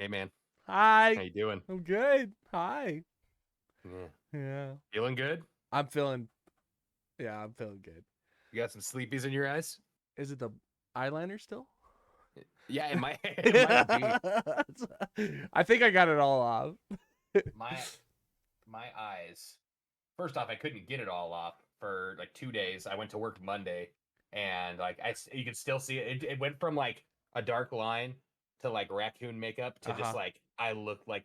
Hey man, Hi. how you doing? I'm good. Hi. Yeah. Yeah. Feeling good? I'm feeling I'm feeling good. You got some sleepies in your eyes? Is it the eyeliner still? Yeah, it might it might be. I think I got it all off. My my eyes. First off, I couldn't get it all off for like 2 days. I went to work Monday, and like you could still see it. It went from like a dark line to like raccoon makeup to just Uh-huh. like I looked like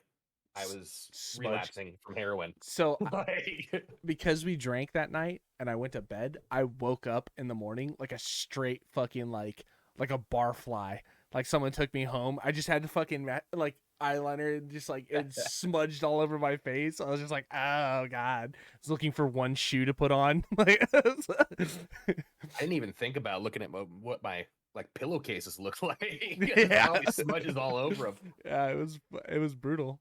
I was Smudged. relapsing from heroin. So Like, because we drank that night and I went to bed, I woke up in the morning like a straight fucking like a barfly. Like someone took me home. I just had to fucking like eyeliner and just like it smudged all over my face. I was just like, oh god. I was looking for one shoe to put on. Like, I didn't even think about looking at what my like pillowcases look like. It yeah, probably smudges all over them. yeah. It was brutal.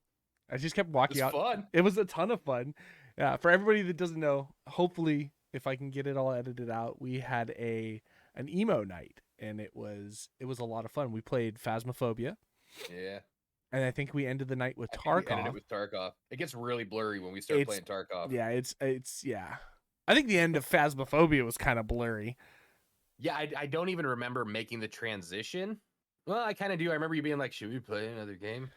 I just kept It was walking out. fun. It was a ton of fun. Yeah, for everybody that doesn't know, hopefully if I can get it all edited out, we had an emo night and it was a lot of fun. We played Phasmophobia Yeah. and I think we ended the night with I think we ended it Tarkov. with Tarkov. It gets really blurry when we start It's playing Tarkov. yeah, it's yeah. I think the end of Phasmophobia was kind of blurry. Yeah, I don't even remember making the transition. Well, I kind of do. I remember you being like, "Should we play another game?"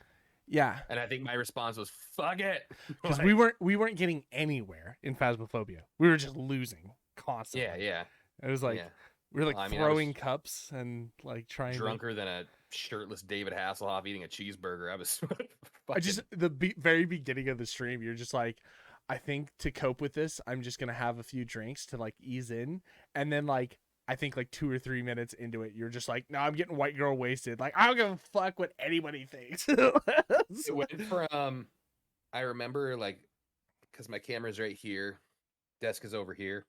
Yeah, And I think my response was, "Fuck it." because we Like, weren't getting anywhere in Phasmophobia. We were just losing yeah, constantly. yeah, It was like yeah. we were Well, like I mean, I was throwing cups and like trying to. drunker than a shirtless David Hasselhoff eating a cheeseburger. I was I just fucking very beginning of the stream, you're just like, I think to cope with this, I'm just gonna have a few drinks to like ease in, and then like I think like 2 or 3 minutes into it, you're just like, no, I'm getting white girl wasted. Like I don't give a fuck what anybody thinks. it went from I remember like because my camera's right here, desk is over here.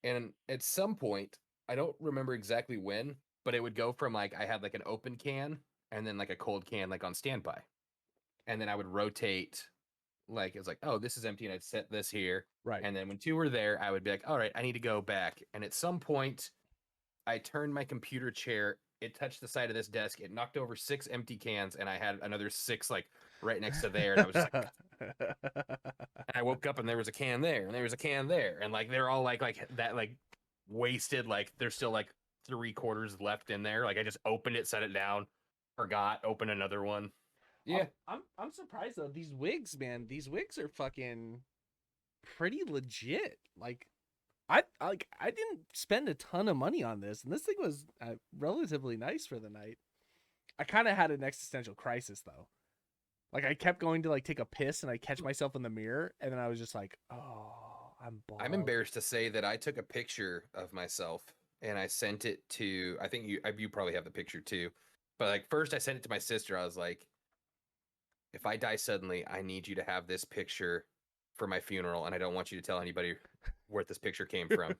And at some point, I don't remember exactly when, but it would go from like I had like an open can and then like a cold can like on standby. And then I would rotate like it's like, oh, this is empty, and I'd set this here. Right. And then when two were there, I would be like, all right, I need to go back. And at some point, I turned my computer chair, it touched the side of this desk, it knocked over 6 empty cans, and I had another six like right next to there. And I was just like, and I woke up and there was a can there, and there was a can there, and like they're all like that, like wasted, like there's still like 3/4 left in there. Like I just opened it, set it down, forgot, open another one. I'm Yeah, I'm surprised though. These wigs, man, these wigs are fucking pretty legit. Like I didn't spend a ton of money on this, and this thing was relatively nice for the night. I kind of had an existential crisis though. Like I kept going to like take a piss, and I catch myself in the mirror, and then I was just like, "Oh, I'm I'm bald." embarrassed to say that I took a picture of myself and I sent it to. I think you probably have the picture too, but like first I sent it to my sister. I was like, if I die suddenly, I need you to have this picture for my funeral, and I don't want you to tell anybody where this picture came from.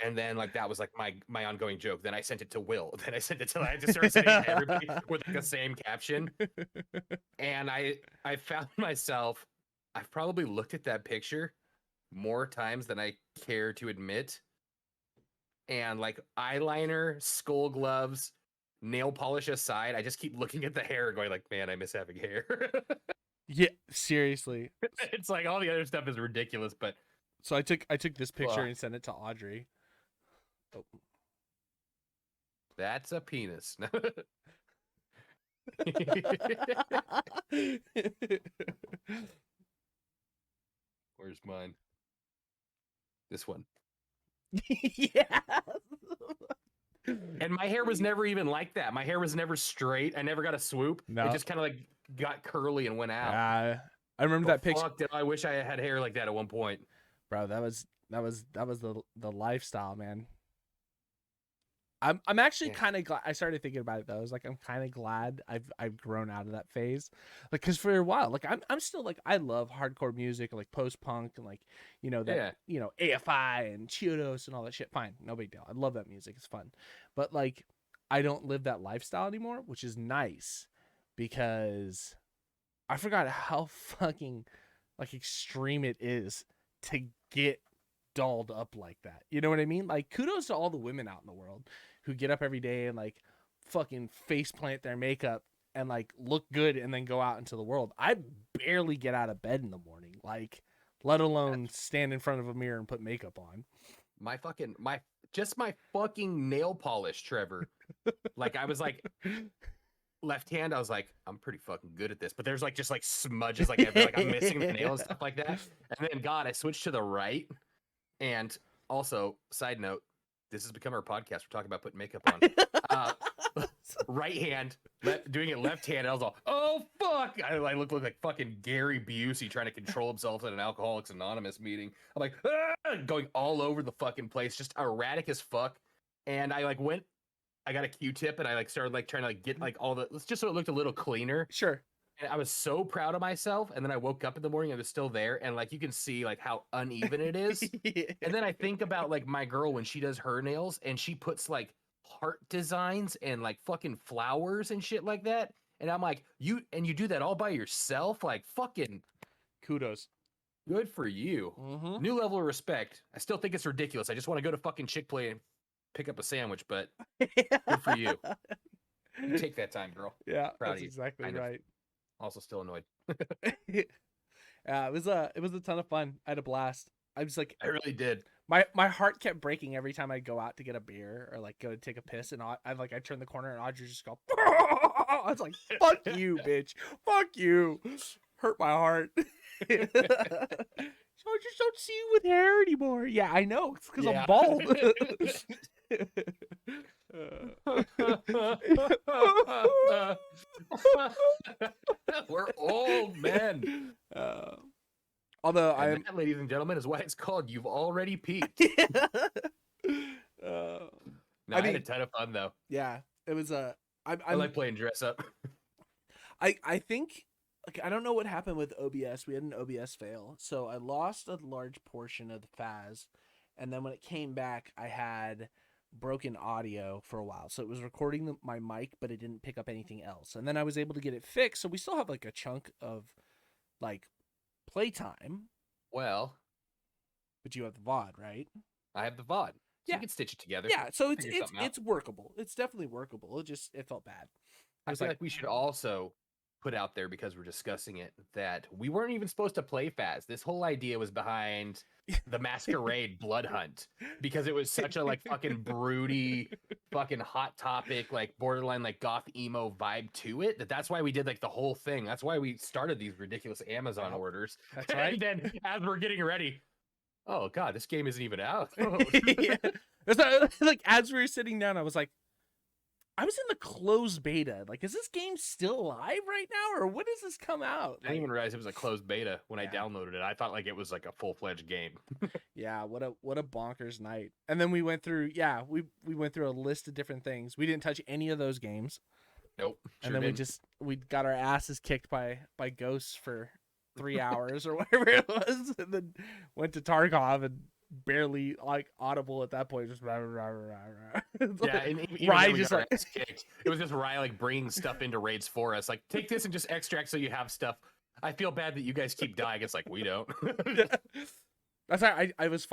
And then like that was like my ongoing joke. Then I sent it to Will. Then I sent it to I just started sending it to everybody with like the same caption. And I found myself, I've probably looked at that picture more times than I care to admit. And like eyeliner, skull gloves, nail polish aside, I just keep looking at the hair going like, man, I miss having hair. Yeah, seriously. It's like all the other stuff is ridiculous, but So I took this picture fuck, and sent it to Audrey. Oh. that's a penis. Where's mine? This one. Yeah. And my hair was never even like that. My hair was never straight. I never got a swoop. It No. just kind of like got curly and went out. I remember Oh that picture, fuck! I wish I had hair like that at one point. bro. That was the lifestyle, man. I'm actually Yeah. kind of glad. I started thinking about it though. I was like, I'm kind of glad I've grown out of that phase, like because for a while, like I'm still like I love hardcore music, like post punk and like that Yeah. AFI and Chiodos and all that shit. Fine, no big deal. I love that music. It's fun, but like I don't live that lifestyle anymore, which is nice because I forgot how fucking like extreme it is to get dolled up like that. You know what I mean? Like kudos to all the women out in the world who get up every day and like fucking face plant their makeup and like look good and then go out into the world. I barely get out of bed in the morning, like let alone stand in front of a mirror and put makeup on. My fucking nail polish, Trevor. Like I was like left hand, I was like, I'm pretty fucking good at this. But there's like just like smudges like everywhere, like I'm missing the nail and stuff like that. And then God, I switched to the right. And also, side note, this has become our podcast. We're talking about putting makeup on. Right hand, doing it left hand. I was all, oh fuck! I look like fucking Gary Busey trying to control himself at an Alcoholics Anonymous meeting. I'm like, going all over the fucking place, just erratic as fuck. And I like went, I got a Q-tip and I like started like trying to like get like all the, just so it looked a little cleaner. Sure. And I was so proud of myself. And then I woke up in the morning, it was still there, and like you can see like how uneven it is. Yeah. And then I think about like my girl when she does her nails and she puts like heart designs and like fucking flowers and shit like that. And I'm like, you do that all by yourself? Like fucking Kudos. good for you. Mm-hmm. New level of respect. I still think it's ridiculous. I just want to go to fucking Chick-fil-A and pick up a sandwich, but good for you. You take that time, girl. Yeah, Proud that's of you. exactly Kind of. right. Also still annoyed. Yeah, it was a ton of fun. I had a blast. I was like, I really did. my heart kept breaking every time I go out to get a beer or like go to take a piss, and I turn the corner and Audrey just go. I was like, "Fuck you, bitch! Fuck you!" Hurt my heart. So I just don't see you with hair anymore. Yeah, I know. It's because I'm bald. We're old men. Although And that, ladies and gentlemen, is why it's called You've Already Peaked. I had a ton of fun though. Yeah, it was I like playing dress up. I think, like, I don't know what happened with OBS. We had an OBS fail, so I lost a large portion of the FAS, and then when it came back, I had broken audio for a while. So it was recording my mic, but it didn't pick up anything else. And then I was able to get it fixed, so we still have like a chunk of like playtime. Well, but you have the VOD, right? I have the VOD. So yeah, you can stitch it together. Yeah, so it's workable. It's definitely workable. It felt bad. I feel like we should also put out there, because we're discussing it, that we weren't even supposed to play FAS. This whole idea was behind the Masquerade Blood Hunt, because it was such a like fucking broody, fucking hot topic, like borderline like goth emo vibe to it. That's why we did like the whole thing. That's why we started these ridiculous Amazon orders. That's right. And then as we're getting ready, oh god, this game isn't even out. Yeah. It's like as we were sitting down, I was like, I was in the closed beta. Like, is this game still live right now, or when does this come out? I didn't even realize it was a closed beta when I downloaded it. I thought like it was like a full-fledged game. Yeah, what a bonkers night. And then we went through, we went through a list of different things. We didn't touch any of those games. Nope. And then we got our asses kicked by ghosts for 3 hours or whatever it was, and then went to Tarkov and barely like audible at that point, just rah, rah, rah, rah. Yeah, and Rye just like kicked. It was just Rye like bringing stuff into raids for us, like take this and just extract so you have stuff. I feel bad that you guys keep dying. It's like we don't. That's how I was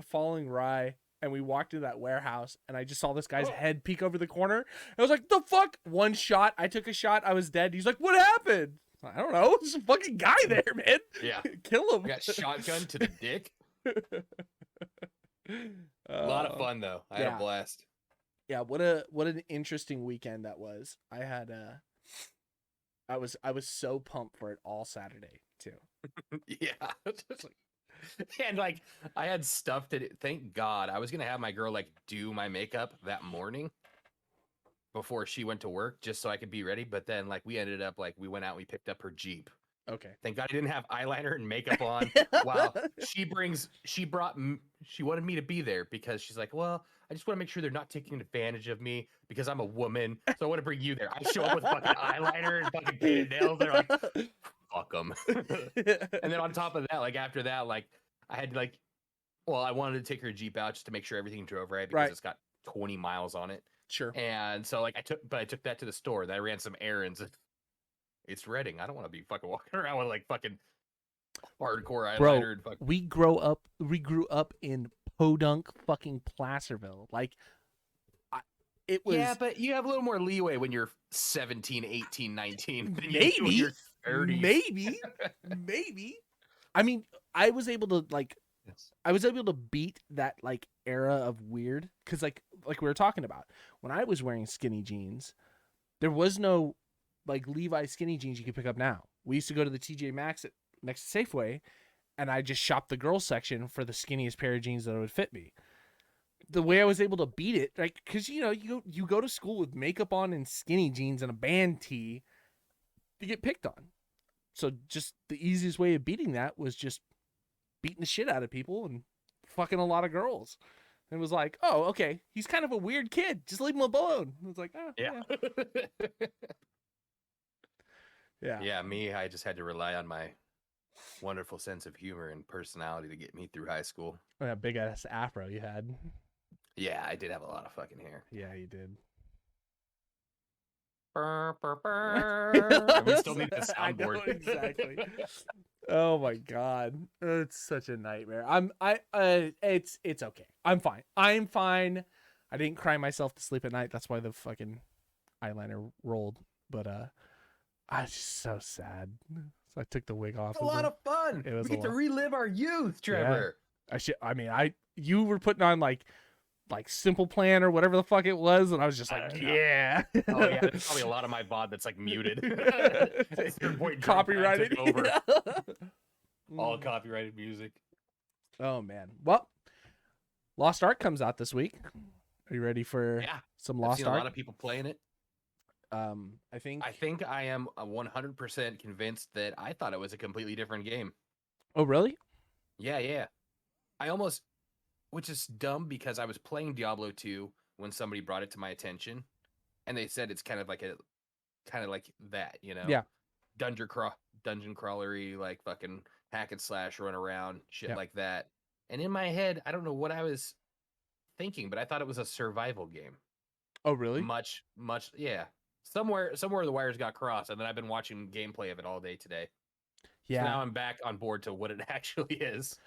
following Rye, and we walked into that warehouse, and I just saw this guy's head peek over the corner. I was like, the fuck? One shot. I took a shot. I was dead. He's like, what happened? I don't know. There's a fucking guy there, man. Yeah. Kill him. I got shotgun to the dick. A lot of fun though. I had a blast. Yeah, what an interesting weekend that was. I was so pumped for it all Saturday too. Yeah. And like I had stuff to thank God. I was gonna have my girl like do my makeup that morning before she went to work, just so I could be ready. But then like we ended up like we went out and we picked up her Jeep. Okay. Thank God I didn't have eyeliner and makeup on. Wow. She wanted me to be there because she's like, well, I just want to make sure they're not taking advantage of me because I'm a woman. So I want to bring you there. I show up with fucking eyeliner and fucking painted nails. They're like, fuck them. And then on top of that, like after that, like I had like, well, I wanted to take her Jeep out just to make sure everything drove right because it's got 20 miles on it. Sure. And so like I took that to the store. Then I ran some errands. It's Reading. I don't want to be fucking walking around with like fucking hardcore eyeliner. And fucking... We grew up in Podunk fucking Placerville. Like, it Yeah, was but you have a little more leeway when you're 17, 18, 19 than you do when maybe, you're 30s. maybe. I mean, I was able to beat that like era of weird because like we were talking about when I was wearing skinny jeans, there was no like Levi skinny jeans you could pick up now. We used to go to the TJ Maxx next to Safeway, and I just shopped the girls section for the skinniest pair of jeans that would fit me. The way I was able to beat it, like, because you go to school with makeup on and skinny jeans and a band tee, you get picked on. So just the easiest way of beating that was just beating the shit out of people and fucking a lot of girls. And it was like, oh, okay, he's kind of a weird kid. Just leave him alone. It was like, oh, Yeah. yeah. Yeah, me, I just had to rely on my wonderful sense of humor and personality to get me through high school. Oh, that big ass afro you had. Yeah, I did have a lot of fucking hair. Yeah, you did. Burr, burr, burr. We still need the I know, soundboard. exactly. Oh my god, it's such a nightmare. It's okay. I'm fine. I didn't cry myself to sleep at night. That's why the fucking eyeliner rolled. But I was just so sad. So I took the wig off. It's a lot of fun. It was We get to relive our youth, Trevor. You were putting on like Simple Plan or whatever the fuck it was, and I was just like, yeah. Oh yeah, there's probably a lot of my VOD that's like muted. Your boy Drunk Copyrighted. took over. Yeah. All copyrighted music. Oh man. Well, Lost Ark comes out this week. Are you ready for some I've Lost seen Ark? a lot of people playing it. I think I am 100% convinced that I thought it was a completely different game. Oh, really? Yeah. I almost, which is dumb because I was playing Diablo 2 when somebody brought it to my attention, and they said it's kind of like that, you know? Yeah. Dungeon crawlery, like fucking hack and slash, run around, shit Yeah. like that. And in my head, I don't know what I was thinking, but I thought it was a survival game. Oh, really? Much, yeah. Somewhere the wires got crossed, and then I've been watching gameplay of it all day today. Yeah. So now I'm back on board to what it actually is.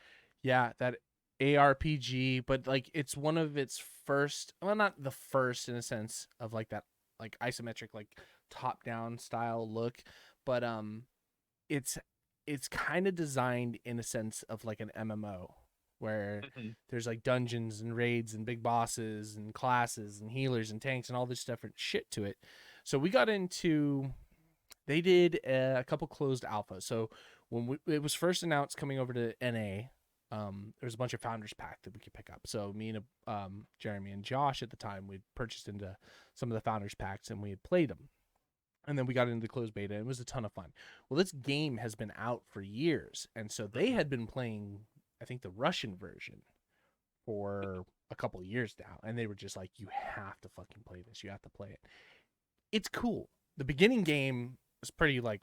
Yeah, that ARPG, but like it's one of its first, well, not the first in a sense of like that like isometric like top down style look, but it's kind of designed in a sense of like an MMO where there's like dungeons and raids and big bosses and classes and healers and tanks and all this different shit to it. So we got into, they did a couple closed alphas. So when it was first announced coming over to NA, there was a bunch of founders pack that we could pick up. So me and Jeremy and Josh at the time, we'd purchased into some of the founders packs and we had played them. And then we got into the closed beta and it was a ton of fun. Well, this game has been out for years. And so they had been playing, I think, the Russian version for a couple of years now. And they were just like, you have to fucking play this. You have to play it. It's cool. The beginning game is pretty like,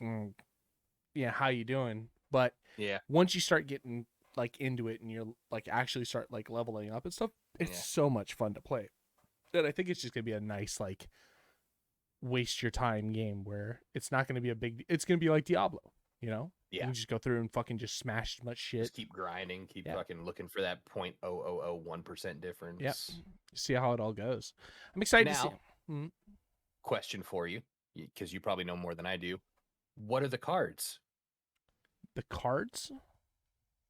yeah, how you doing? But yeah, once you start getting like into it and you're like actually start like leveling up and stuff, it's so much fun to play. And I think it's just gonna be a nice like waste your time game where it's not gonna be it's gonna be like Diablo, you know? Yeah. You can just go through and fucking just smash as much shit. Just keep grinding, keep fucking looking for that 0.0001% difference. Yep. See how it all goes. I'm excited to see. Mm-hmm. Question for you, because you probably know more than I do. What are the cards? The cards?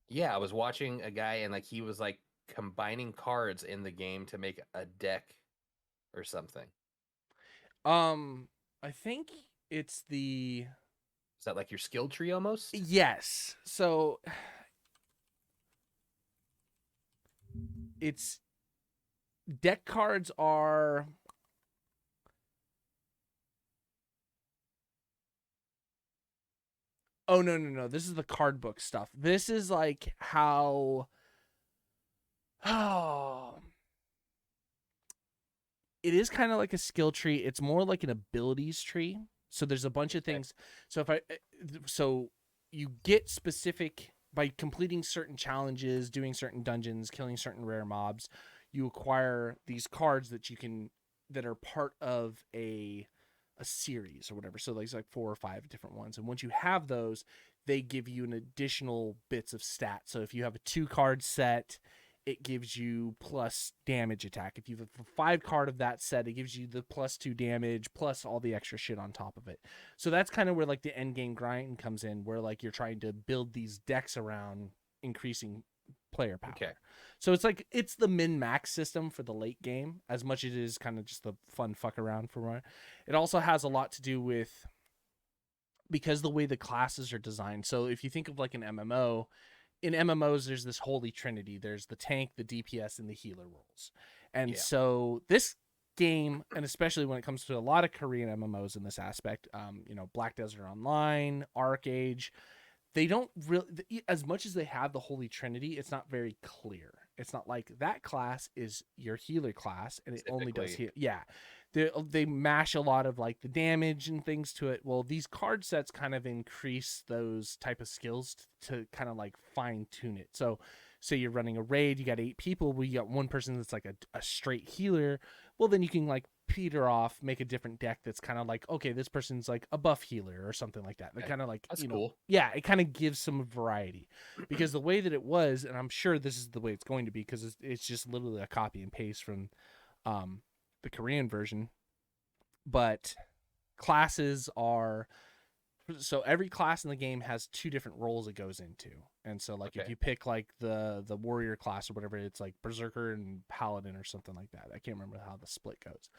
Yeah, I was watching a guy and like he was like combining cards in the game to make a deck or something. I think it's the... Is that like your skill tree almost? Yes. So it's deck cards are... Oh, no. This is the card book stuff. This is like how... Oh... It is kind of like a skill tree. It's more like an abilities tree. So there's a bunch of things. So you get specific by completing certain challenges, doing certain dungeons, killing certain rare mobs. You acquire these cards that are part of a series or whatever. So there's like 4 or 5 different ones. And once you have those, they give you an additional bits of stats. So if you have a 2 card set, it gives you plus damage attack. If you have a 5 card of that set, it gives you the +2 damage plus all the extra shit on top of it. So that's kind of where like the end game grind comes in, where like you're trying to build these decks around increasing player power. Okay. So it's like it's the min-max system for the late game as much as it is kind of just the fun fuck around for one. It also has a lot to do with because the way the classes are designed. So if you think of like an MMO, in MMOs there's this holy trinity. There's the tank, the DPS, and the healer roles. And so this game, and especially when it comes to a lot of Korean MMOs in this aspect, Black Desert Online, Arcade, they don't really, as much as they have the holy trinity, it's not very clear. It's not like that class is your healer class and it only does heal. Yeah. They mash a lot of like the damage and things to it. Well, these card sets kind of increase those type of skills to kind of like fine tune it. So say you're running a raid, you got 8 people, well, you got one person that's like a straight healer. Well, then you can like peter off, make a different deck that's kind of like, okay, this person's like a buff healer or something like that. That kind of like, that's cool. Yeah, it kind of gives some variety because the way that it was, and I'm sure this is the way it's going to be because it's just literally a copy and paste from the Korean version, but classes are, so every class in the game has 2 different roles it goes into. And so like if you pick like the warrior class or whatever, it's like berserker and paladin or something like that. I can't remember how the split goes.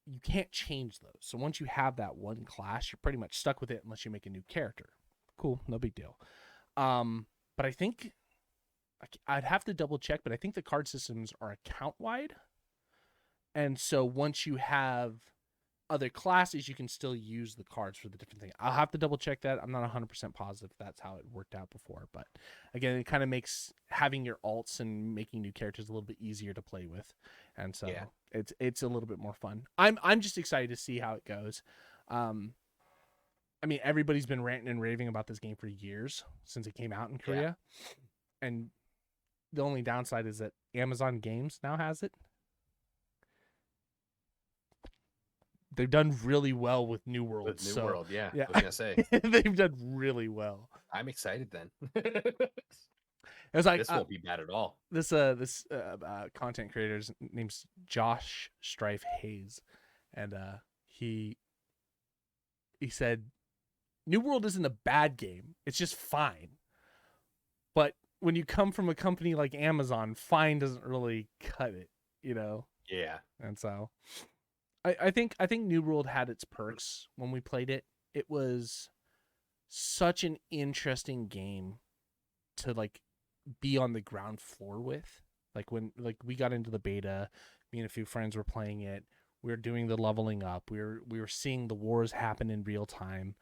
You can't change those. So once you have that one class, you're pretty much stuck with it unless you make a new character. Cool, no big deal. But I think I'd have to double check, but I think the card systems are account wide. And so once you have other classes, you can still use the cards for the different thing. I'll have to double check that. I'm not 100% positive that's how it worked out before. But again, it kind of makes having your alts and making new characters a little bit easier to play with. And so it's a little bit more fun. I'm just excited to see how it goes. I mean, everybody's been ranting and raving about this game for years since it came out in Korea. And the only downside is that Amazon Games now has it. They've done really well with New World. With New World, yeah. I was gonna say they've done really well. I'm excited then. It was like this won't be bad at all. This content creator's name's Josh Strife Hayes, and he said New World isn't a bad game. It's just fine. But when you come from a company like Amazon, fine doesn't really cut it, you know? Yeah. And so I think New World had its perks when we played it. It was such an interesting game to like be on the ground floor with. Like when we got into the beta, me and a few friends were playing it. We were doing the leveling up. We were seeing the wars happen in real time.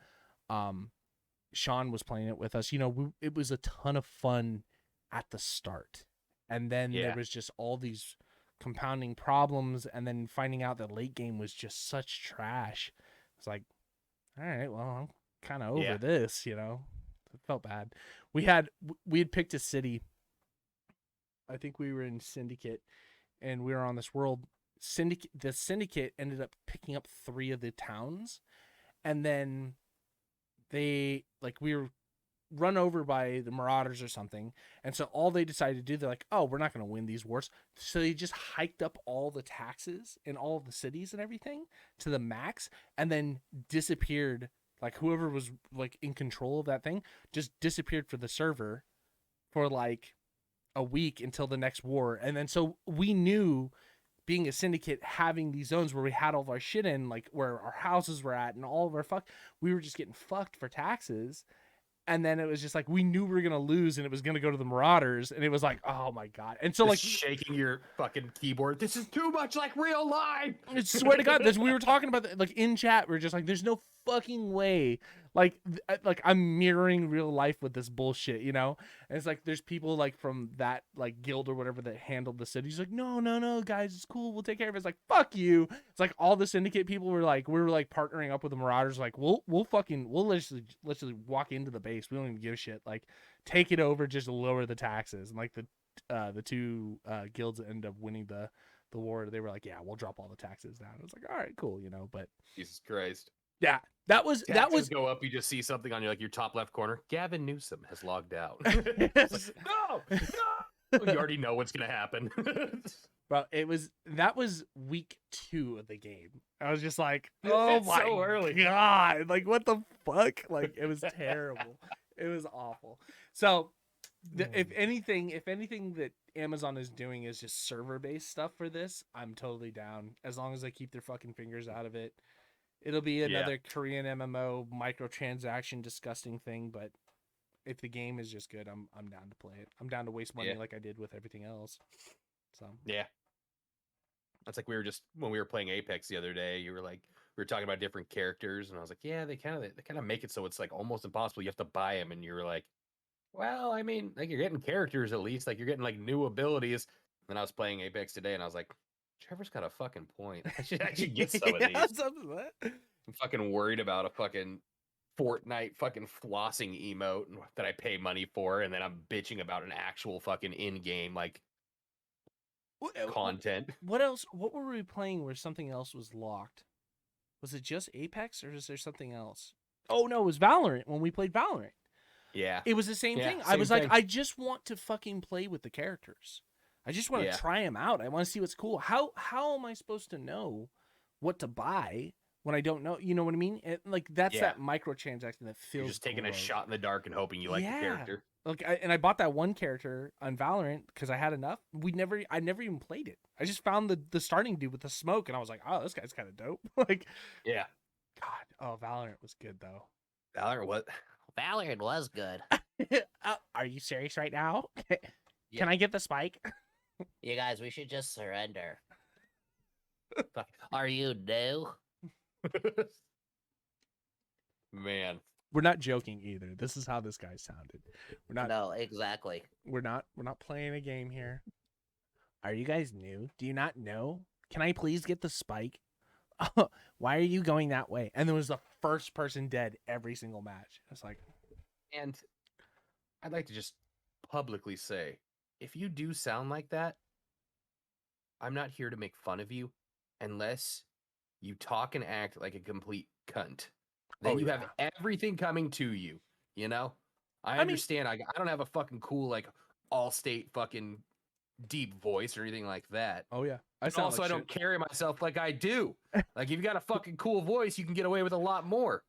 Sean was playing it with us. You know, it was a ton of fun at the start. And then there was just all these compounding problems, and then finding out that late game was just such trash. It's like, all right, well, I'm kind of over this, you know. It felt bad. We had picked a city. I think we were in Syndicate, and we were on this world. The Syndicate ended up picking up 3 of the towns, and then we were run over by the Marauders or something, and so all they decided to do, they're like, oh, we're not going to win these wars, so they just hiked up all the taxes in all of the cities and everything to the max, and then disappeared. Like whoever was like in control of that thing just disappeared for the server for like a week until the next war. And then so we knew, being a syndicate, having these zones where we had all of our shit in, like where our houses were at and all of our we were just getting fucked for taxes. And then it was just like, we knew we were going to lose and it was going to go to the Marauders. And it was like, oh my God. And so just like shaking your fucking keyboard. This is too much like real life. I swear to God, we were talking about that, like in chat. We are just like, there's no fucking way. Like I'm mirroring real life with this bullshit, you know? And it's like, there's people like from that like guild or whatever that handled the city. He's like, no, guys, it's cool. We'll take care of it. It's like, fuck you. It's like all the syndicate people were like, we were like partnering up with the Marauders. Like, we'll literally walk into the base. We don't even give a shit. Like, take it over, just lower the taxes. And like the 2 guilds that ended up winning the war, they were like, yeah, we'll drop all the taxes down. It was like, all right, cool, you know, but Jesus Christ. Yeah, that was go up. You just see something on your top left corner. Gavin Newsom has logged out. No. You already know what's gonna happen. Bro, that was week 2 of the game. I was just like, oh It's my so early. god, like what the fuck? Like it was terrible. It was awful. So if anything that Amazon is doing is just server based stuff for this, I'm totally down. As long as they keep their fucking fingers out of it. It'll be another Korean MMO microtransaction disgusting thing, but if the game is just good, I'm down to play it. I'm down to waste money like I did with everything else. So yeah, that's like when we were playing Apex the other day. You were like, we were talking about different characters, and I was like, yeah, they kind of make it so it's like almost impossible. You have to buy them, and you were like, well, I mean, like you're getting characters at least, like you're getting like new abilities. And I was playing Apex today, and I was like, Trevor's got a fucking point. I should get some of these. I'm fucking worried about a fucking Fortnite fucking flossing emote that I pay money for, and then I'm bitching about an actual fucking in-game like content. What else? What were we playing where something else was locked? Was it just Apex or is there something else? Oh no, it was Valorant when we played Valorant. Yeah. It was the same thing. I Same was thing. like, I just want to fucking play with the characters. I just want to try them out. I want to see what's cool. How am I supposed to know what to buy when I don't know? You know what I mean? Like that's that microtransaction that feels. You're just taking a shot in the dark and hoping you like the character. Look, I bought that one character on Valorant because I had enough. I never even played it. I just found the starting dude with the smoke, and I was like, oh, this guy's kind of dope. Like, yeah. God, oh, Valorant was good though. Valorant was good. Are you serious right now? Can I get the spike? You guys, we should just surrender. Are you new? Man. We're not joking either. This is how this guy sounded. We're not. No, exactly. We're not playing a game here. Are you guys new? Do you not know? Can I please get the spike? Why are you going that way? And there was the first person dead every single match. It's like, and I'd like to just publicly say, if you do sound like that, I'm not here to make fun of you unless you talk and act like a complete cunt. Then you have everything coming to you, you know? I understand. I don't have a fucking cool, like, all-state fucking deep voice or anything like that. Oh, yeah. I don't carry myself like I do. Like, if you got a fucking cool voice, you can get away with a lot more.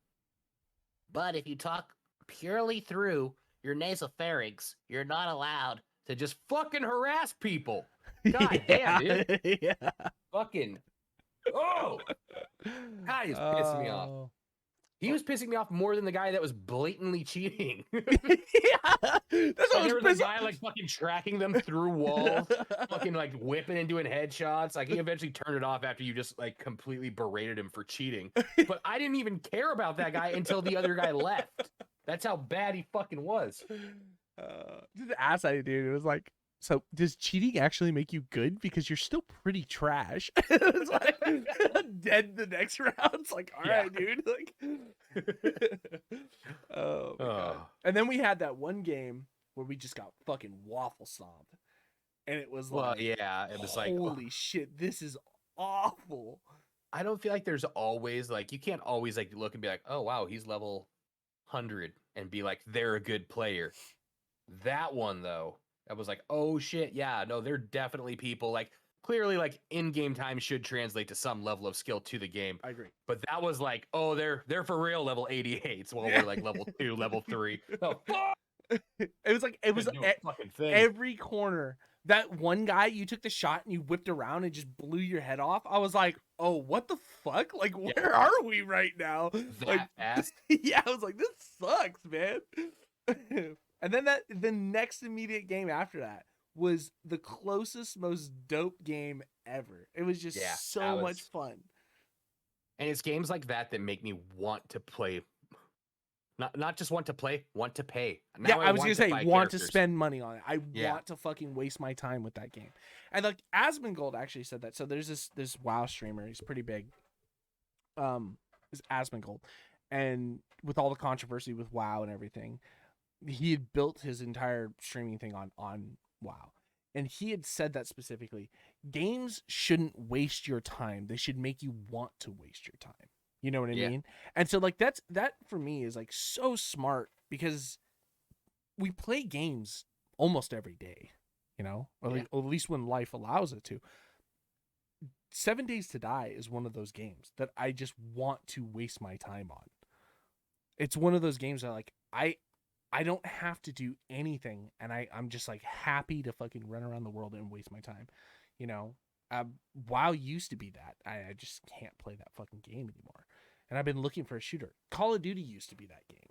But if you talk purely through your nasopharynx, you're not allowed to just fucking harass people. God damn, dude. Yeah. Fucking. Oh! God, he's pissing me off. He was pissing me off more than the guy that was blatantly cheating. Yeah, that's what there was a guy like fucking tracking them through walls, fucking like whipping and doing headshots. Like he eventually turned it off after you just like completely berated him for cheating. But I didn't even care about that guy until the other guy left. That's how bad he fucking was. Just ask that dude. It was like, so does cheating actually make you good? Because you're still pretty trash. It's like dead the next round. It's like, all right, dude. Like, oh my God. And then we had that one game where we just got fucking waffle stomped, and it was like, it was like, holy shit, this is awful. I don't feel like there's always like you can't always like look and be like, oh wow, he's level 100 and be like they're a good player. That one though. I was like, oh shit, yeah, no, they're definitely people like clearly like in-game time should translate to some level of skill to the game. I agree. But that was like, oh, they're for real level 88s while we're like level 2, level 3. Oh, fuck! It was like every corner. That one guy, you took the shot and you whipped around and just blew your head off. I was like, oh, what the fuck? Like, where are we right now? That fast? Yeah, I was like, this sucks, man. And then the next immediate game after that was the closest, most dope game ever. It was just so much fun. And it's games like that that make me want to play. Not just want to play, want to pay. Now I was going to say, want to spend money on it. I want to fucking waste my time with that game. And like Asmongold actually said that. So there's this WoW streamer. He's pretty big. Is Asmongold. And with all the controversy with WoW and everything, he had built his entire streaming thing on WoW. And he had said that specifically. Games shouldn't waste your time. They should make you want to waste your time. You know what I mean? And so like that for me is like so smart because we play games almost every day. you know, or at least when life allows it to. 7 Days to Die is one of those games that I just want to waste my time on. It's one of those games that like I don't have to do anything, and I'm just like happy to fucking run around the world and waste my time, you know. WoW used to be that. I just can't play that fucking game anymore, and I've been looking for a shooter. Call of Duty used to be that game.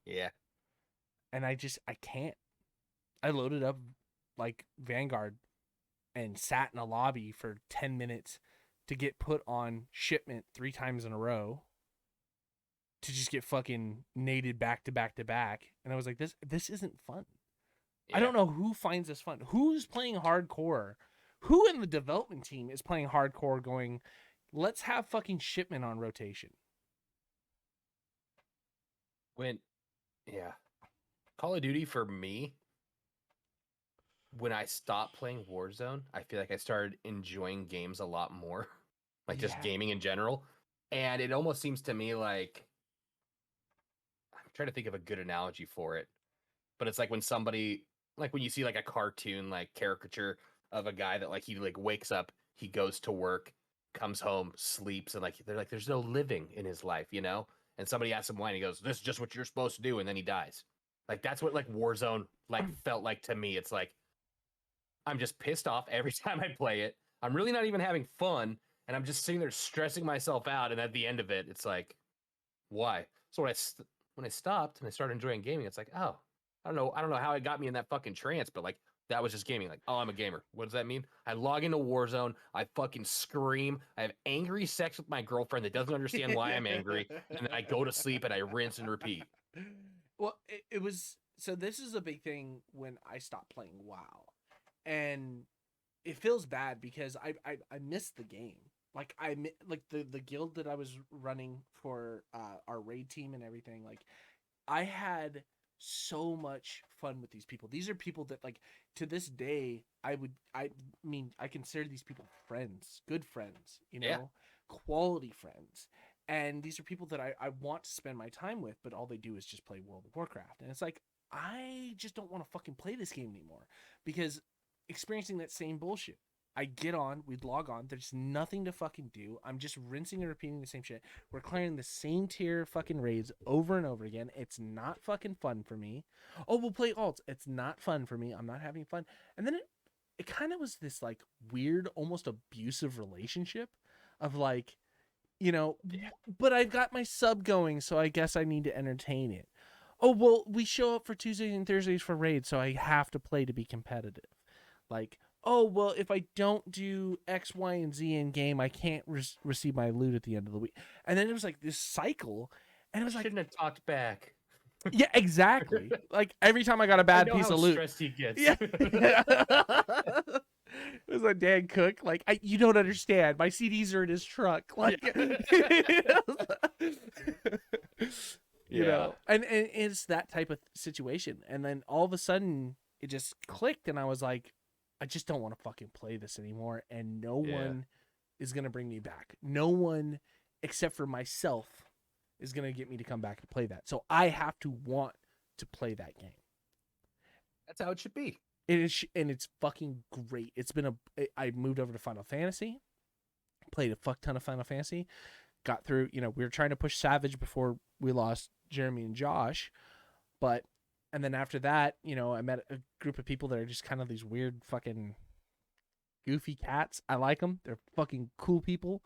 Yeah. And I can't. I loaded up like Vanguard and sat in a lobby for 10 minutes to get put on shipment 3 times in a row to just get fucking naded back to back to back. And I was like, this isn't fun. Yeah. I don't know who finds this fun. Who's playing hardcore? Who in the development team is playing hardcore going, let's have fucking shipment on rotation? Call of Duty for me, when I stopped playing Warzone, I feel like I started enjoying games a lot more, like just gaming in general. And it almost seems to me like, I'm trying to think of a good analogy for it, but it's like when somebody, like when you see like a cartoon, like caricature of a guy that like he like wakes up, he goes to work, comes home, sleeps, and like they're like, there's no living in his life, you know? And somebody asks him why, and he goes, this is just what you're supposed to do, and then he dies. Like that's what like Warzone like felt like to me. It's like I'm just pissed off every time I play it. I'm really not even having fun, and I'm just sitting there stressing myself out. And at the end of it, it's like, why? So when I stopped and I started enjoying gaming, it's like, oh, I don't know how it got me in that fucking trance, but like that was just gaming. Like, oh, I'm a gamer. What does that mean? I log into Warzone, I fucking scream, I have angry sex with my girlfriend that doesn't understand why I'm angry, and then I go to sleep and I rinse and repeat. Well, it was, so this is a big thing when I stopped playing WoW, and it feels bad because I missed the game. Like like the guild that I was running for our raid team and everything. Like I had so much fun with these people. These are people that like to this day I mean I consider these people friends, good friends, you know, quality friends. And these are people that I want to spend my time with, but all they do is just play World of Warcraft. And it's like, I just don't want to fucking play this game anymore because experiencing that same bullshit. I get on, we'd log on, there's nothing to fucking do. I'm just rinsing and repeating the same shit. We're clearing the same tier fucking raids over and over again. It's not fucking fun for me. Oh, we'll play alts. It's not fun for me. I'm not having fun. And then it kind of was this like weird, almost abusive relationship of like, you know, but I've got my sub going, so I guess I need to entertain it. Oh, well, we show up for Tuesdays and Thursdays for raids, so I have to play to be competitive. Like, oh, well, if I don't do X, Y, and Z in game, I can't receive my loot at the end of the week. And then it was like this cycle, and it was like, Shouldn't have talked back. Yeah, exactly. Like every time I got a bad piece of loot, stressed he gets. Yeah. It was like Dan Cook. Like you don't understand. My CDs are in his truck. Like, you know, and it's that type of situation. And then all of a sudden, it just clicked, and I was like, I just don't want to fucking play this anymore. And no one is gonna bring me back. No one except for myself is gonna get me to come back to play that. So I have to want to play that game. That's how it should be. It is, and it's fucking great. I moved over to Final Fantasy, played a fuck ton of Final Fantasy, got through, you know, we were trying to push Savage before we lost Jeremy and Josh, and then after that, you know, I met a group of people that are just kind of these weird fucking goofy cats. I like them. They're fucking cool people.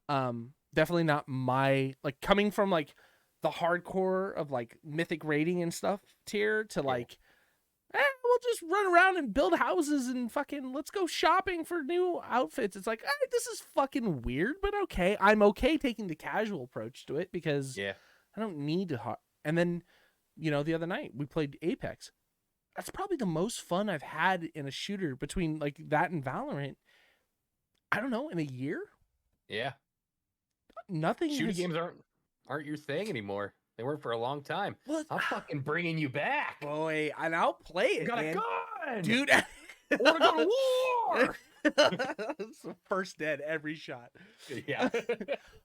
Definitely not my, like, coming from like the hardcore of like mythic raiding and stuff tier to like, we'll just run around and build houses and fucking let's go shopping for new outfits. It's like, this is fucking weird, but okay. I'm okay taking the casual approach to it because I don't need to. And then, you know, the other night we played Apex. That's probably the most fun I've had in a shooter between like that and Valorant. I don't know, in a year. Yeah. Nothing. Shooting games aren't your thing anymore. They weren't for a long time. Well, I'm fucking bringing you back, boy, and I'll play it. You got man. a gun, dude. I want to go to war. It's the first dead every shot. Yeah.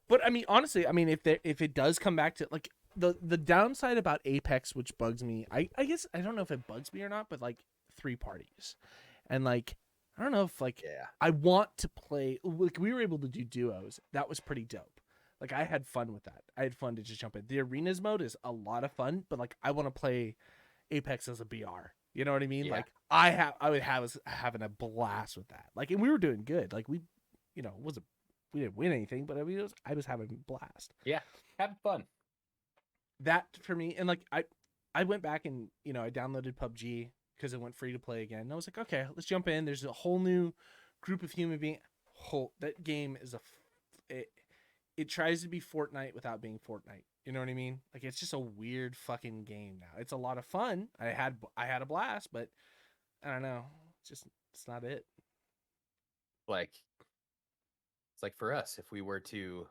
But I mean, honestly, I mean, if it does come back to like the downside about Apex, which bugs me, I guess I don't know if it bugs me or not, but like 3 parties, And like, I don't know if like Yeah. I want to play. Like we were able to do duos. That was pretty dope. Like I had fun with that. I had fun to just jump in. The arenas mode is a lot of fun, but like I want to play Apex as a BR. You know what I mean? Yeah. Like I was having a blast with that. Like, and we were doing good. Like we, you know, we didn't win anything, but I mean, I was having a blast. Yeah. Having fun. That for me, and like I went back and you know I downloaded PUBG because it went free to play again. And I was like, okay, let's jump in. There's a whole new group of human beings. That game is it tries to be Fortnite without being Fortnite. You know what I mean? Like it's just a weird fucking game now. It's a lot of fun. I had a blast, but I don't know. It's not it. Like, it's like for us, if we were to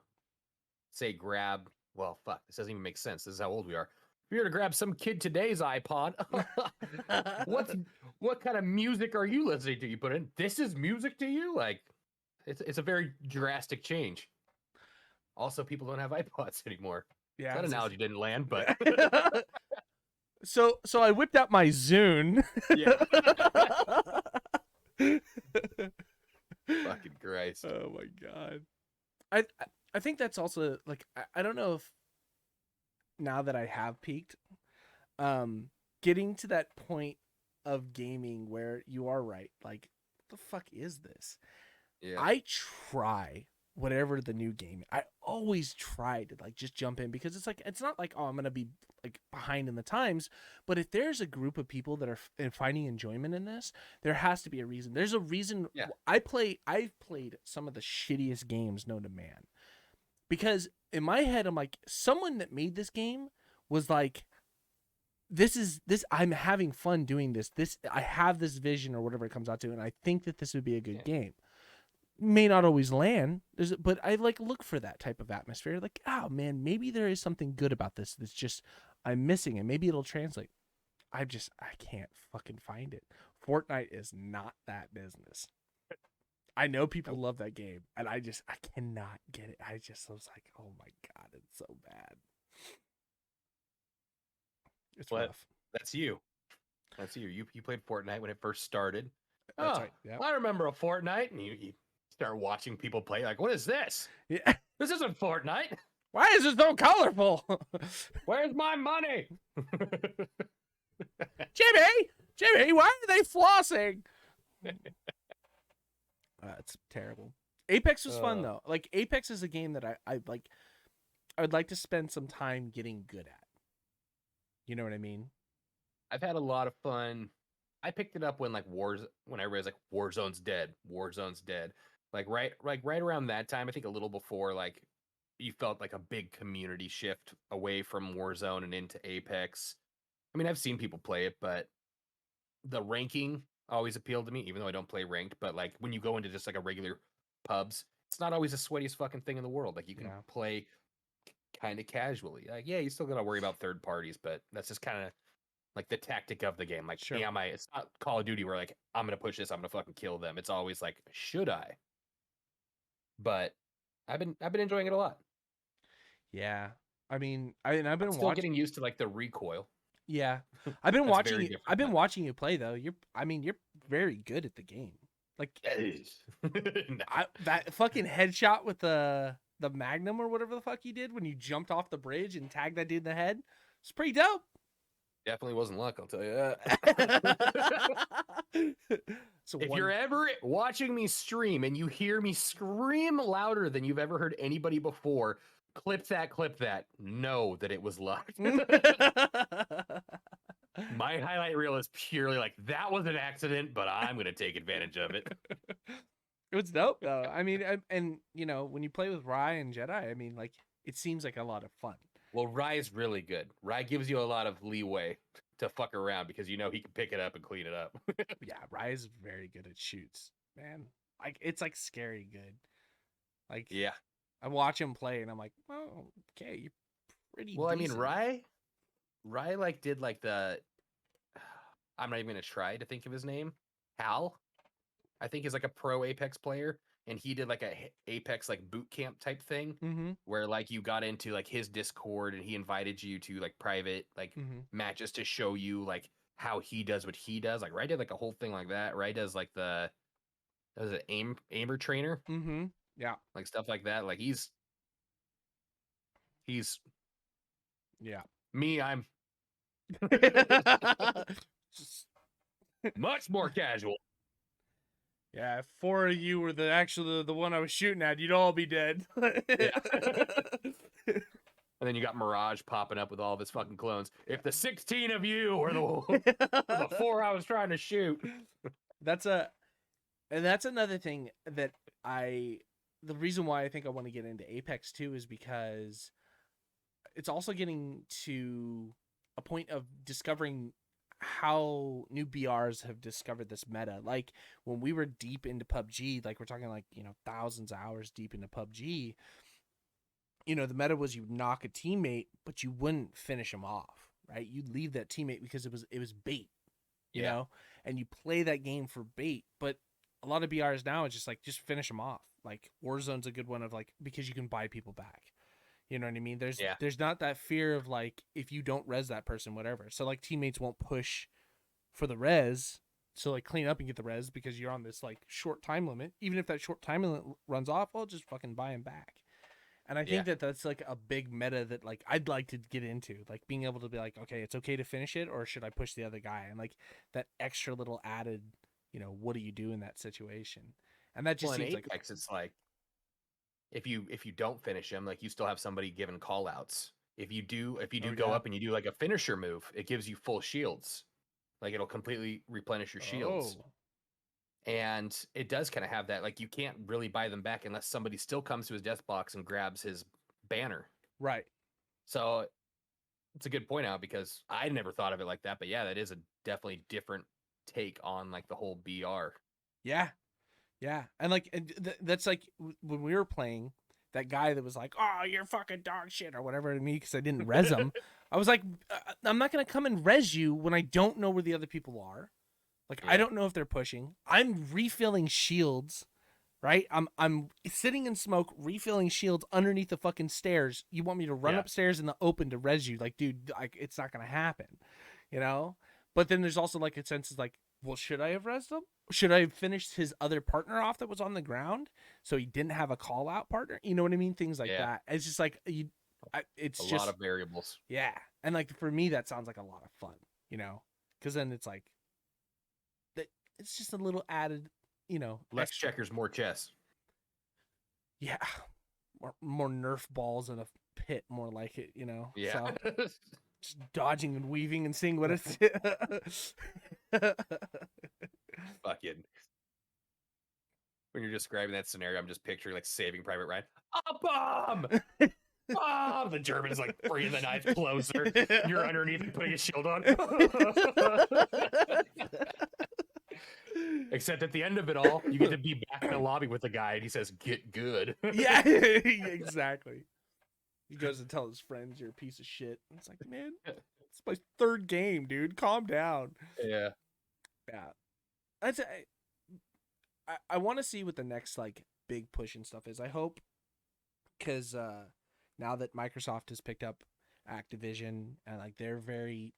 say grab, well, fuck, this doesn't even make sense. This is how old we are. If you were to grab some kid today's iPod, what kind of music are you listening to? You put in, this is music to you? Like, it's a very drastic change. Also, people don't have iPods anymore. Yeah, That analogy didn't land, but so I whipped out my Zune. yeah. Fucking Christ. Oh my god. I think that's also like I don't know if now that I have peaked, getting to that point of gaming where you are right, like what the fuck is this? Yeah. I try whatever the new game. I always try to like just jump in because it's like it's not like, oh, I'm gonna be like behind in the times, but if there's a group of people that are finding enjoyment in this, there has to be a reason. There's a reason. Yeah. I've played some of the shittiest games known to man, because in my head I'm like, someone that made this game was like, this I'm having fun doing this. I have this vision or whatever it comes out to, and I think that this would be a good game. May not always land, but I like look for that type of atmosphere. Like, oh man, maybe there is something good about this that's just I'm missing, and maybe it'll translate. I can't fucking find it. Fortnite is not that business. I know people love that game, and I cannot get it. I was like, oh my god, it's so bad. It's rough. That's you. That's you. You played Fortnite when it first started. That's right. Yep. I remember a Fortnite, and you start watching people play. Like, what is this? Yeah. This isn't Fortnite. Why is this so colorful? Where's my money? Jimmy, why are they flossing? It's terrible. Apex was fun though. Like Apex is a game that I like. I would like to spend some time getting good at. You know what I mean? I've had a lot of fun. I picked it up when when I realized like Warzone's dead. Warzone's dead. Like right around that time, I think a little before, like you felt like a big community shift away from Warzone and into Apex. I mean, I've seen people play it, but the ranking always appealed to me, even though I don't play ranked. But like when you go into just like a regular pubs, it's not always the sweatiest fucking thing in the world. Like you can play kind of casually. Like, yeah, you still gotta worry about third parties, but that's just kind of like the tactic of the game. Like, Sure. it's not Call of Duty where like I'm gonna push this, I'm gonna fucking kill them. It's always like, should I? But I've been enjoying it a lot. Yeah. I mean, I've been still getting used to like the recoil. Yeah. I've been watching you. different, I've been but- watching you play though. You're very good at the game. Like that fucking headshot with the Magnum or whatever the fuck you did when you jumped off the bridge and tagged that dude in the head. It's pretty dope. Definitely wasn't luck, I'll tell you that. So If you're ever watching me stream and you hear me scream louder than you've ever heard anybody before, clip that. Know that it was luck. My highlight reel is purely like, that was an accident, but I'm going to take advantage of it. It was dope though. I mean, and you know, when you play with Rye and Jedi, I mean, like it seems like a lot of fun. Well, Rye is really good. Rye gives you a lot of leeway to fuck around because you know he can pick it up and clean it up. Yeah, Rye is very good at shoots, man. Like it's like scary good. Like Yeah. I watch him play and I'm like, well, okay, you're pretty. Well, decent. I mean, Rye like did like the. I'm not even gonna try to think of his name. Hal, I think is like a pro Apex player, and he did like a Apex like boot camp type thing where like you got into like his Discord and he invited you to like private like matches to show you like how he does what he does. Like Rai did like a whole thing like that. Rai does like does an aimer trainer, Mm-hmm. Yeah. like stuff like that. Like he's Yeah. me. I'm Just, much more casual. yeah, if 4 of you were the one I was shooting at, you'd all be dead. Yeah. And then you got Mirage popping up with all of his fucking clones. If the 16 of you were the 4 I was trying to shoot. That's another thing that the reason why I think I want to get into Apex too is because it's also getting to a point of discovering how new BRs have discovered this meta. Like when we were deep into PUBG, like we're talking like, thousands of hours deep into PUBG, the meta was you knock a teammate, but you wouldn't finish him off, right? You'd leave that teammate because it was bait, you know, and you play that game for bait. But a lot of BRs now is just like, just finish them off. Like Warzone's a good one of like, because you can buy people back. You know what I mean? There's not that fear of like, if you don't res that person, whatever. So like teammates won't push for the res. So like clean up and get the res because you're on this like short time limit. Even if that short time limit runs off, well, just fucking buy him back. And I think that that's like a big meta that like I'd like to get into, like being able to be like, okay, it's okay to finish it, or should I push the other guy? And like that extra little added, what do you do in that situation? And that just seems like Apex, it's like if you don't finish him, like you still have somebody giving call outs. If you do go up and you do like a finisher move, it gives you full shields. Like it'll completely replenish your shields. And it does kind of have that, like you can't really buy them back unless somebody still comes to his death box and grabs his banner. Right. So it's a good point out because I never thought of it like that. But yeah, that is a definitely different take on like the whole BR. Yeah. Yeah. And like, that's like when we were playing, that guy that was like, oh, you're fucking dog shit or whatever to me because I didn't res him. I was like, I'm not going to come and res you when I don't know where the other people are. Like, I don't know if they're pushing. I'm refilling shields, right? I'm sitting in smoke, refilling shields underneath the fucking stairs. You want me to run upstairs in the open to res you? Like, dude, like it's not gonna happen, But then there's also like a sense of like, well, should I have resed him? Should I have finished his other partner off that was on the ground so he didn't have a call out partner? You know what I mean? Things like that. It's just like it's a just lot of variables. Yeah, and like for me, that sounds like a lot of fun, because then it's like. It's just a little added, Less extra. checkers, more chess. Yeah, more Nerf balls in a pit, more like it, Yeah. So just dodging and weaving and seeing what it's. Fucking. When you're describing that scenario, I'm just picturing like Saving Private Ryan. A bomb! Bomb! The German's like bringing the knife closer. You're underneath and putting a shield on. Except at the end of it all, you get to be back in the lobby with the guy, and he says, "Get good." Yeah, exactly. He goes to tell his friends, "You're a piece of shit." And it's like, man, it's my third game, dude. Calm down. Yeah. Yeah. I want to see what the next like big push and stuff is. I hope, because now that Microsoft has picked up Activision and like they're very,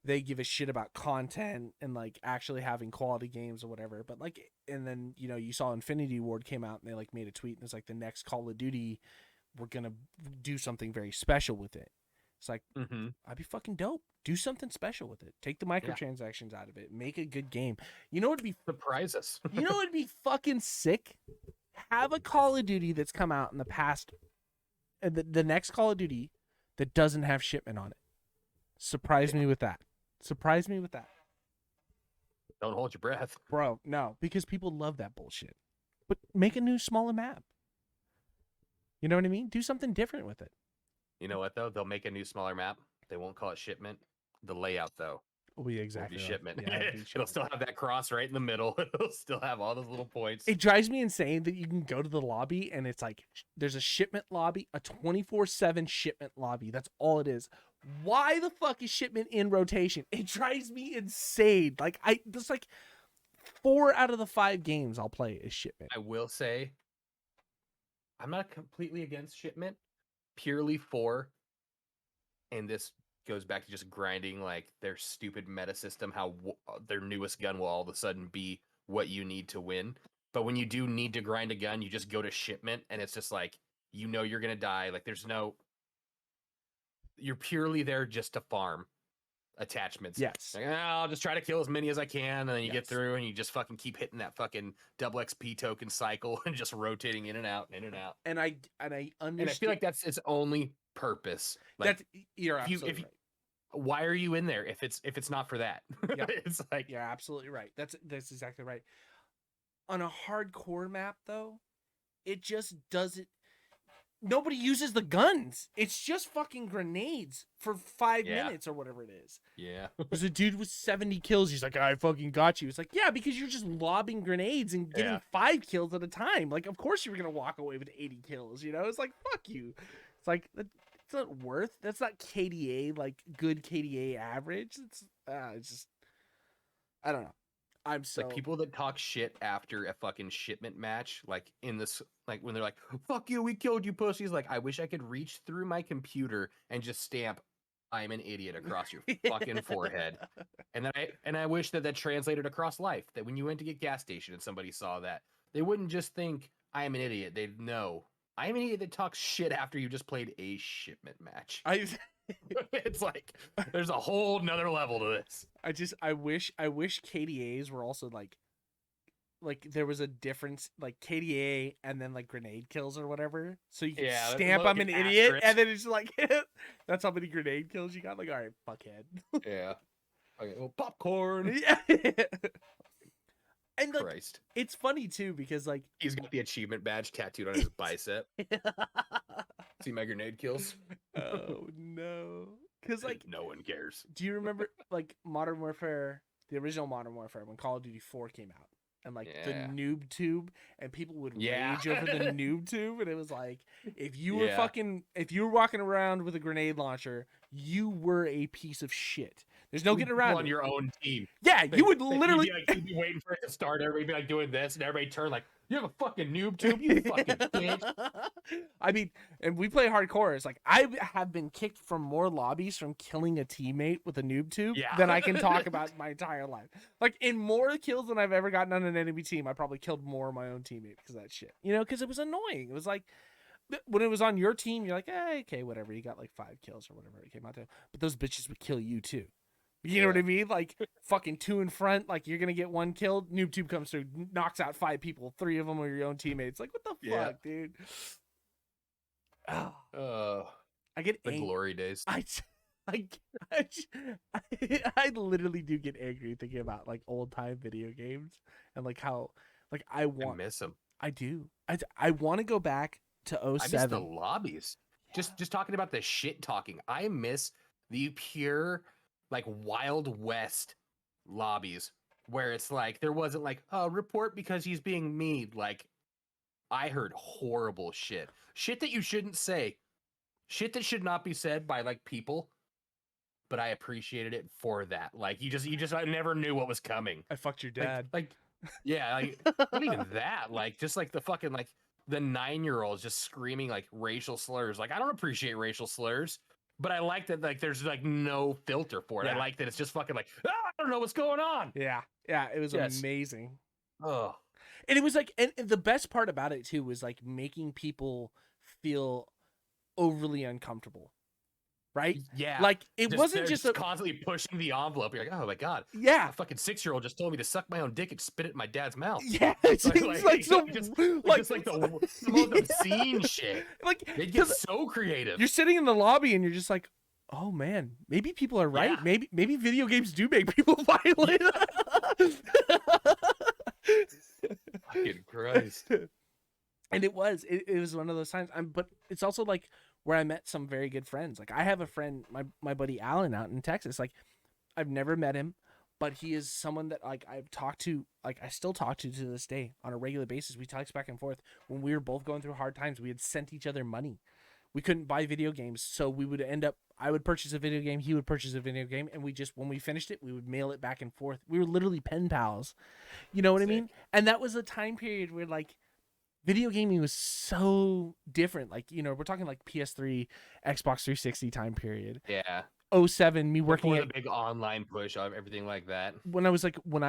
they give a shit about content and like actually having quality games or whatever. But like, and then, you saw Infinity Ward came out and they like made a tweet and it's like the next Call of Duty, we're going to do something very special with it. It's like, I'd be fucking dope. Do something special with it. Take the microtransactions out of it. Make a good game. You know what would be Surprise us. You know what would be fucking sick? Have a Call of Duty that's come out in the past, and the next Call of Duty that doesn't have shipment on it. Surprise me with that. Surprise me with that. Don't hold your breath. Bro, no, because people love that bullshit. But make a new, smaller map. You know what I mean? Do something different with it. You know what, though? They'll make a new, smaller map. They won't call it shipment. The layout, though, will be exactly will be shipment. Yeah, It'll still have that cross right in the middle. It'll still have all those little points. It drives me insane that you can go to the lobby and it's like, there's a shipment lobby, a 24/7 shipment lobby. That's all it is. Why the fuck is shipment in rotation? It drives me insane. Like, there's like 4 out of the 5 games I'll play is shipment. I will say, I'm not completely against shipment, purely for, and this goes back to just grinding like their stupid meta system, how their newest gun will all of a sudden be what you need to win. But when you do need to grind a gun, you just go to shipment, and it's just like, you know, you're gonna die. Like you're purely there just to farm attachments. Yes. Like, I'll just try to kill as many as I can, and then you get Yes. through, and you just fucking keep hitting that fucking double XP token cycle and just rotating in and out, in and out. And I understand. And I feel like that's its only purpose. Like, That's you're if you- absolutely if you- right. why are you in there if it's not for that? Yeah. It's like, You're absolutely right. That's exactly right. On a hardcore map, though, it just doesn't. Nobody uses the guns. It's just fucking grenades for 5 Yeah. minutes or whatever it is. yeah. There's a dude with 70 kills. He's like, I fucking got you. It's like, yeah, because you're just lobbing grenades and getting Yeah. 5 kills at a time. Like, of course you're gonna walk away with 80 kills. You know, it's like, fuck you. It's like it's not worth. That's not KDA, like good KDA average. It's just, I don't know. I'm so Like people that talk shit after a fucking shipment match, like in this, like when they're like, "Fuck you, we killed you, pussies." Like, I wish I could reach through my computer and just stamp "I'm an idiot" across your fucking forehead. And then I wish that translated across life. That when you went to get gas station and somebody saw that, they wouldn't just think "I am an idiot." They'd know I am an idiot that talks shit after you just played a shipment match. It's like there's a whole nother level to this. I wish KDAs were also like there was a difference, like KDA and then like grenade kills or whatever. So you can Yeah, stamp look I'm an at idiot, asterisk. and then it's like that's how many grenade kills you got. Like, all right, fuckhead. Yeah. Okay. Well, popcorn. Yeah. And like Christ. it's funny too because like He's got the achievement badge tattooed on his bicep. See my grenade kills? oh no, because like no one cares. do you remember like Modern Warfare, the original Modern Warfare, when Call of Duty 4 came out? And like the Yeah. noob tube, and people would Yeah. rage over the noob tube, and it was like if you were Yeah. if you were walking around with a grenade launcher, you were a piece of shit. There's no getting around on it. your own team. Yeah, you would You'd be literally. you'd be waiting for it to start. Everybody be like doing this, and everybody turn like, "You have a fucking noob tube, you fucking bitch." I mean, and we play hardcore. It's like I have been kicked from more lobbies from killing a teammate with a noob tube Yeah. than I can talk about in my entire life. Like in more kills than I've ever gotten on an enemy team, I probably killed more of my own teammate because of that shit. You know, because it was annoying. It was like when it was on your team, you're like, okay, whatever. You got like 5 kills or whatever it came out to. But those bitches would kill you too. You know what I mean? Like fucking 2 in front, like you're gonna get 1 killed. Noob tube comes through, knocks out 5 people. 3 of them are your own teammates. Like what the Yeah. fuck, dude? Oh, Oh, I get the angry. glory days. I literally do get angry thinking about like old time video games and like how like I I want. miss them. I do. I want to go back to I miss the 07. lobbies. Just talking about the shit talking. I miss the pure like Wild West lobbies where it's like there wasn't like report because he's being mean. Like I heard horrible shit that you shouldn't say, shit that should not be said by like people. But I appreciated it for that. Like you just I never knew what was coming. I fucked your Like- dad. Like, yeah, like not even that. Like just like the fucking like the 9-year-olds just screaming like racial slurs. Like I don't appreciate racial slurs, but I like that like there's like no filter for it. I Yeah. like that it's just fucking like I don't know what's going on. Yeah, it was Yes. amazing. Oh, And it was like, and the best part about it too was like making people feel overly uncomfortable, right? yeah. Like it Just- wasn't they're just a constantly pushing the envelope. You're like, oh my god, yeah. a fucking 6-year-old just told me to suck my own dick and spit it in my dad's mouth. Yeah, it's like so just like like the most obscene shit. like They get 'cause so creative. you're sitting in the lobby and you're just like, oh man, maybe people are right. Yeah. Maybe video games do make people violent. Fucking Christ. And it was one of those times. But it's also like where I met some very good friends. Like I have a friend, my buddy Alan out in Texas. Like I've never met him, but he is someone that like I've talked to, like I still talk to this day on a regular basis. We text back and forth. When we were both going through hard times, we had sent each other money. We couldn't buy video games, so we would end up. I would purchase a video game, he would purchase a video game, and we just when we finished it, we would mail it back and forth. We were literally pen pals. You know what I mean? And that was a time period where like video gaming was so different. Like, you know, we're talking like PS3, Xbox 360 time period. Yeah. 07, me working Before at the big online push of everything like that. when I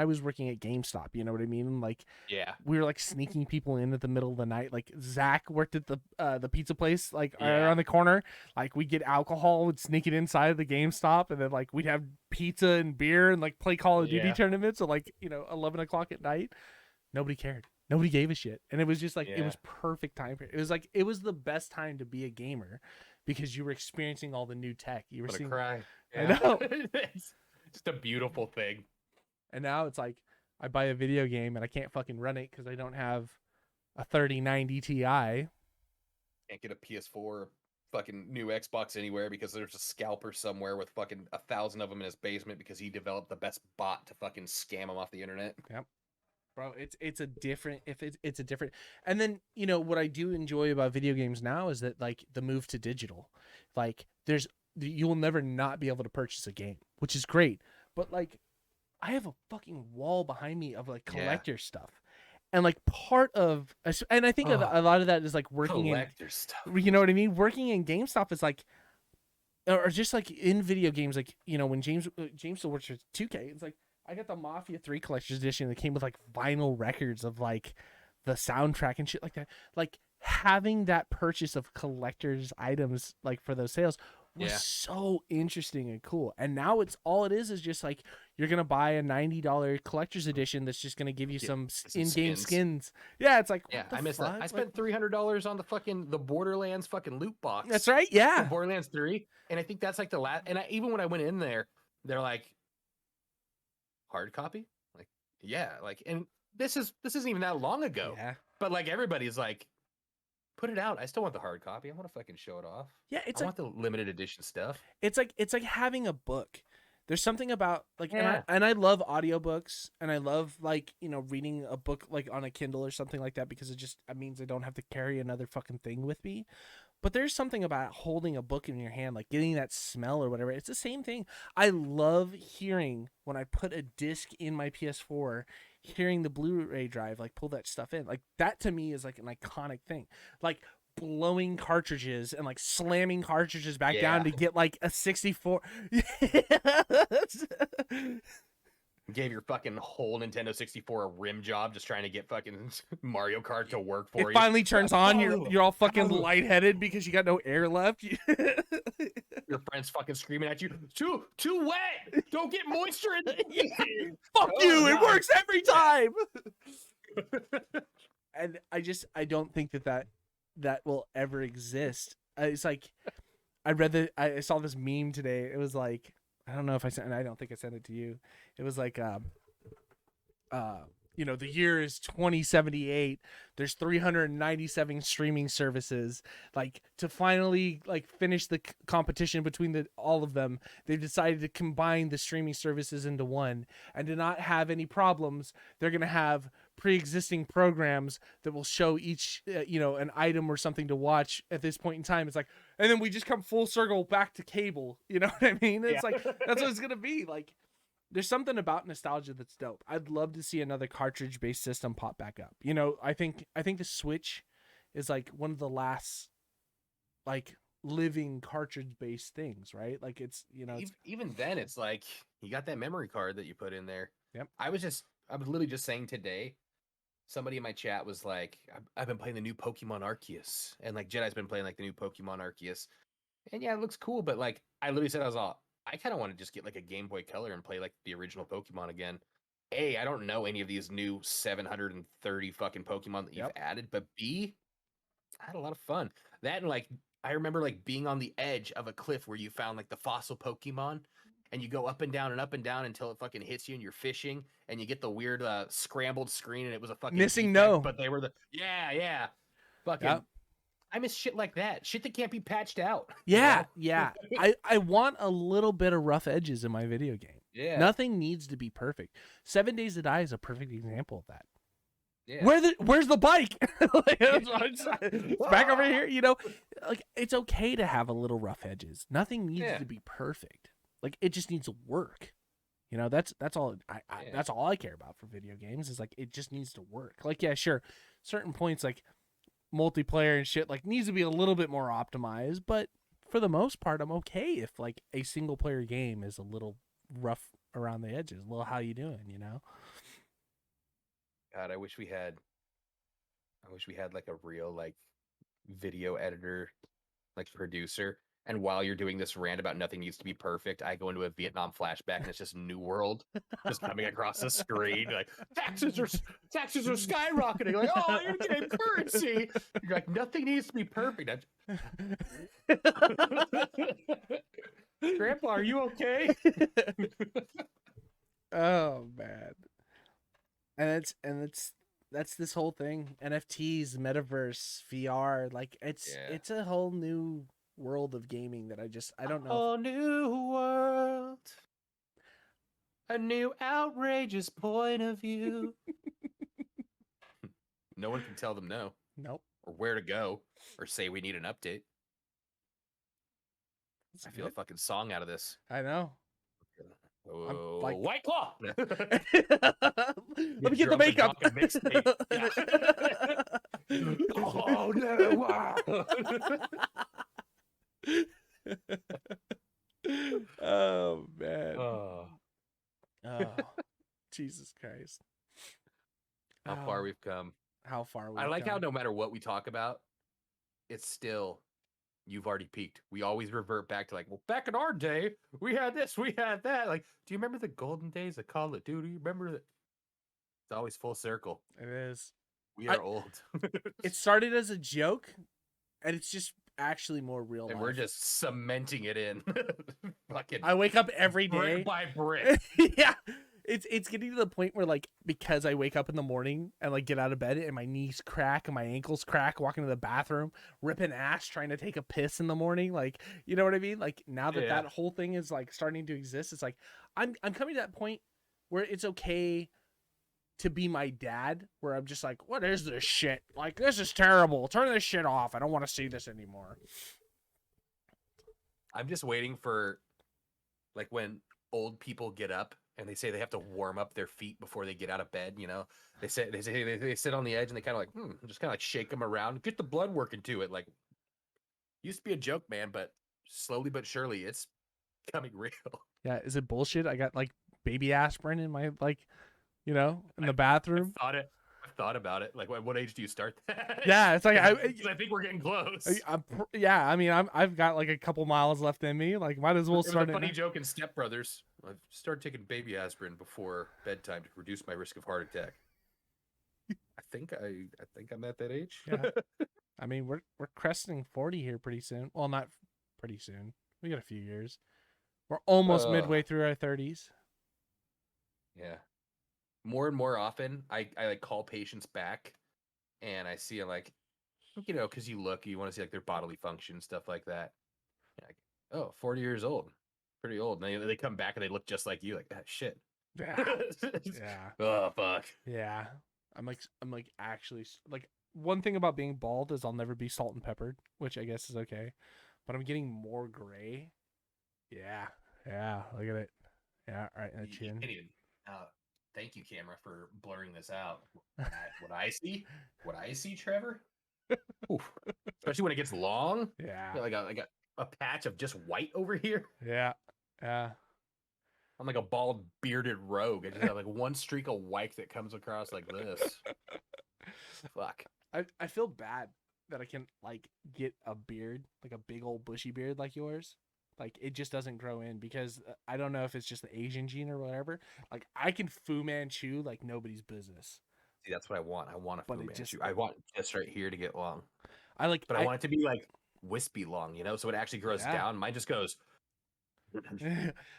was working at GameStop, you know what I mean? Like Yeah. we were like sneaking people in at the middle of the night. Like Zach worked at the pizza place like Yeah. around the corner. Like we'd get alcohol, would sneak it inside of the GameStop, and then like we'd have pizza and beer and like play Call of Duty Yeah. tournaments at like 11 o'clock at night. Nobody cared. Nobody gave a shit, and it was just like it Yeah. was perfect time. It was the best time to be a gamer because you were experiencing all the new tech. You were I'm seeing, gonna cry. I know. It's just a beautiful thing. and now it's like I buy a video game and I can't fucking run it because I don't have a 3090 Ti. Can't get a PS4 fucking new Xbox anywhere because there's a scalper somewhere with fucking 1,000 of them in his basement because he developed the best bot to fucking scam him off the internet. Bro, it's a different it's a different. And then what I do enjoy about video games now is that like the move to digital, like you will never not be able to purchase a game, which is great. But like I have a fucking wall behind me of like Yeah. collector stuff, and like part of and I think a lot of that is like working Collector stuff. you know what I mean? Working in GameStop is like, or just like in video games, like when James still works for 2K, it's like I got the Mafia 3 collector's edition that came with like vinyl records of like the soundtrack and shit like that. Like having that purchase of collector's items like for those sales was Yeah. so interesting and cool. And now it's all it is just like you're gonna buy a $90 collector's edition that's just gonna give you Yeah, some some in-game skins. skins. Yeah, it's like Yeah, what the I missed that. fuck? I Like, spent $300 on the Borderlands fucking loot box. that's right. for Yeah, Borderlands 3, and I think that's like the last. And even when I went in there, they're like, hard copy, like yeah, like, and this isn't even that long ago. yeah, But like everybody's like, put it out. I still want the hard copy. I want to fucking show it off. yeah. It's I like want the limited edition stuff. it's like having a book. There's something about like Yeah. and I love audiobooks and I love like reading a book like on a Kindle or something like that because it means I don't have to carry another fucking thing with me. But there's something about holding a book in your hand, like getting that smell or whatever. It's the same thing. I love hearing when I put a disc in my PS4, hearing the Blu-ray drive like pull that stuff in. Like that to me is like an iconic thing. Like blowing cartridges and like slamming cartridges back down to Yeah. get like a 64. Gave your fucking whole Nintendo 64 a rim job just trying to get fucking Mario Kart to work for It you. finally turns on. Oh, You're all fucking oh. lightheaded because you got no air left. Your friends fucking screaming at you, too wet. Don't get moisture in the Fuck Oh, you! It God. works every time. And I don't think that will ever exist. It's like I saw this meme today. It was like I don't know if I sent. And I don't think I sent it to you. It was like the year is 2078. There's 397 streaming services. Like to finally like finish the competition between all of them, they've decided to combine the streaming services into one, and to not have any problems, they're gonna have pre-existing programs that will show each an item or something to watch at this point in time. It's like, and then we just come full circle back to cable. You know what I mean? It's like that's what it's gonna be like. There's something about nostalgia that's dope. I'd love to see another cartridge-based system pop back up. I think the Switch is like one of the last like living cartridge-based things, right? Like it's Even then, it's like you got that memory card that you put in there. Yep. I was literally just saying today, somebody in my chat was like, I've been playing the new Pokemon Arceus, and like Jedi's been playing like the new Pokemon Arceus, and yeah, it looks cool, but like I literally said, I kind of want to just get like a Game Boy Color and play like the original Pokemon again. A, I don't know any of these new 730 fucking Pokemon that you've added, but B, I had a lot of fun. That and like I remember like being on the edge of a cliff where you found like the fossil Pokemon, and you go up and down until it fucking hits you and you're fishing, and you get the weird scrambled screen, and it was a fucking Missing defect, no. but they were fucking. Yep. I miss shit like that. Shit that can't be patched out. Yeah. I want a little bit of rough edges in my video game. Yeah. Nothing needs to be perfect. 7 Days to Die is a perfect example of that. Yeah. Where's the bike? It's back over here. Like it's okay to have a little rough edges. Nothing needs to be perfect. Like it just needs to work. That's all. That's all I care about for video games is like it just needs to work. Like yeah, sure, certain points like multiplayer and shit like needs to be a little bit more optimized, but for the most part, I'm okay if like a single player game is a little rough around the edges. A little, how you doing, you know? God, I wish we had like a real like video editor, like producer. And while you're doing this rant about nothing needs to be perfect, I go into a Vietnam flashback and it's just New World just coming across the screen. Like taxes are skyrocketing. Like, oh, in-game currency. You're like, nothing needs to be perfect. Grandpa, are you okay? Oh man. And it's that's this whole thing. NFTs, metaverse, VR, like Yeah. it's a whole new world of gaming that I don't know. A new world. A new outrageous point of view. No one can tell them no, Nope. or where to go, or say we need an update. It's I feel a good. fucking song out of this. I know. Oh, like- White Claw. Let me get the makeup. Oh no! Oh man. Oh, Oh, Jesus Christ. how far Oh, we've come. how far we've I like how come. no matter what we talk about, it's still you've already peaked. We always revert back to like, well, back in our day, we had this, we had that. Like, do you remember the golden days of Call of Duty? Remember that? It's always full circle. It is. We are old. It started as a joke, and it's just actually more real And life. we're just cementing it in. Fucking I wake up every day. brick by brick. Yeah. It's getting to the point where like because I wake up in the morning and like get out of bed and my knees crack and my ankles crack walking to the bathroom, ripping ass trying to take a piss in the morning, like you know what I mean? Like now that Yeah. that whole thing is like starting to exist, it's like I'm coming to that point where it's okay to be my dad, where I'm just like, what is this shit? Like this is terrible. Turn this shit off. I don't want to see this anymore. I'm just waiting for like when old people get up and they say they have to warm up their feet before they get out of bed. You know, they sit on the edge and they kind of like just kind of like shake them around, get the blood working to it. Like used to be a joke, man, but slowly but surely it's becoming real. Yeah, is it bullshit? I got like baby aspirin in my like, you know, in the bathroom. I've thought about it. Like, what age do you start that? Yeah, it's like I 'Cause I think we're getting close. yeah, I mean, I've got like a couple miles left in me. Like, might as well It was start a it funny now. joke in Step Brothers. I've started taking baby aspirin before bedtime to reduce my risk of heart attack. I think I'm at that age. Yeah. I mean, we're cresting 40 here pretty soon. Well, not pretty soon. We got a few years. We're almost midway through our 30s. Yeah. More and more often, I like call patients back, and I see them like, you know, because you want to see like their bodily function, stuff like that. Yeah, like, oh, 40 years old, pretty old. And they come back and they look just like you, like, ah, shit. Yeah. Yeah. Oh fuck. Yeah. I'm like actually like one thing about being bald is I'll never be salt and peppered, which I guess is okay. But I'm getting more gray. Yeah. Yeah. Look at it. Yeah. Right in the You chin. can't even, thank you, camera, for blurring this out. What I see, Trevor. Oof. Especially when it gets long. Yeah. Like a patch of just white over here. Yeah. Yeah. I'm like a bald bearded rogue. I just have like one streak of white that comes across like this. Fuck. I feel bad that I can like get a beard, like a big old bushy beard like yours. Like it just doesn't grow in because I don't know if it's just the Asian gene or whatever. Like I can Fu Manchu like nobody's business. See, that's what I want. I want a But Fu it Manchu. just- I want just right here to get long. I But I want it to be like wispy long, you know, so it actually grows Yeah. down. Mine just goes.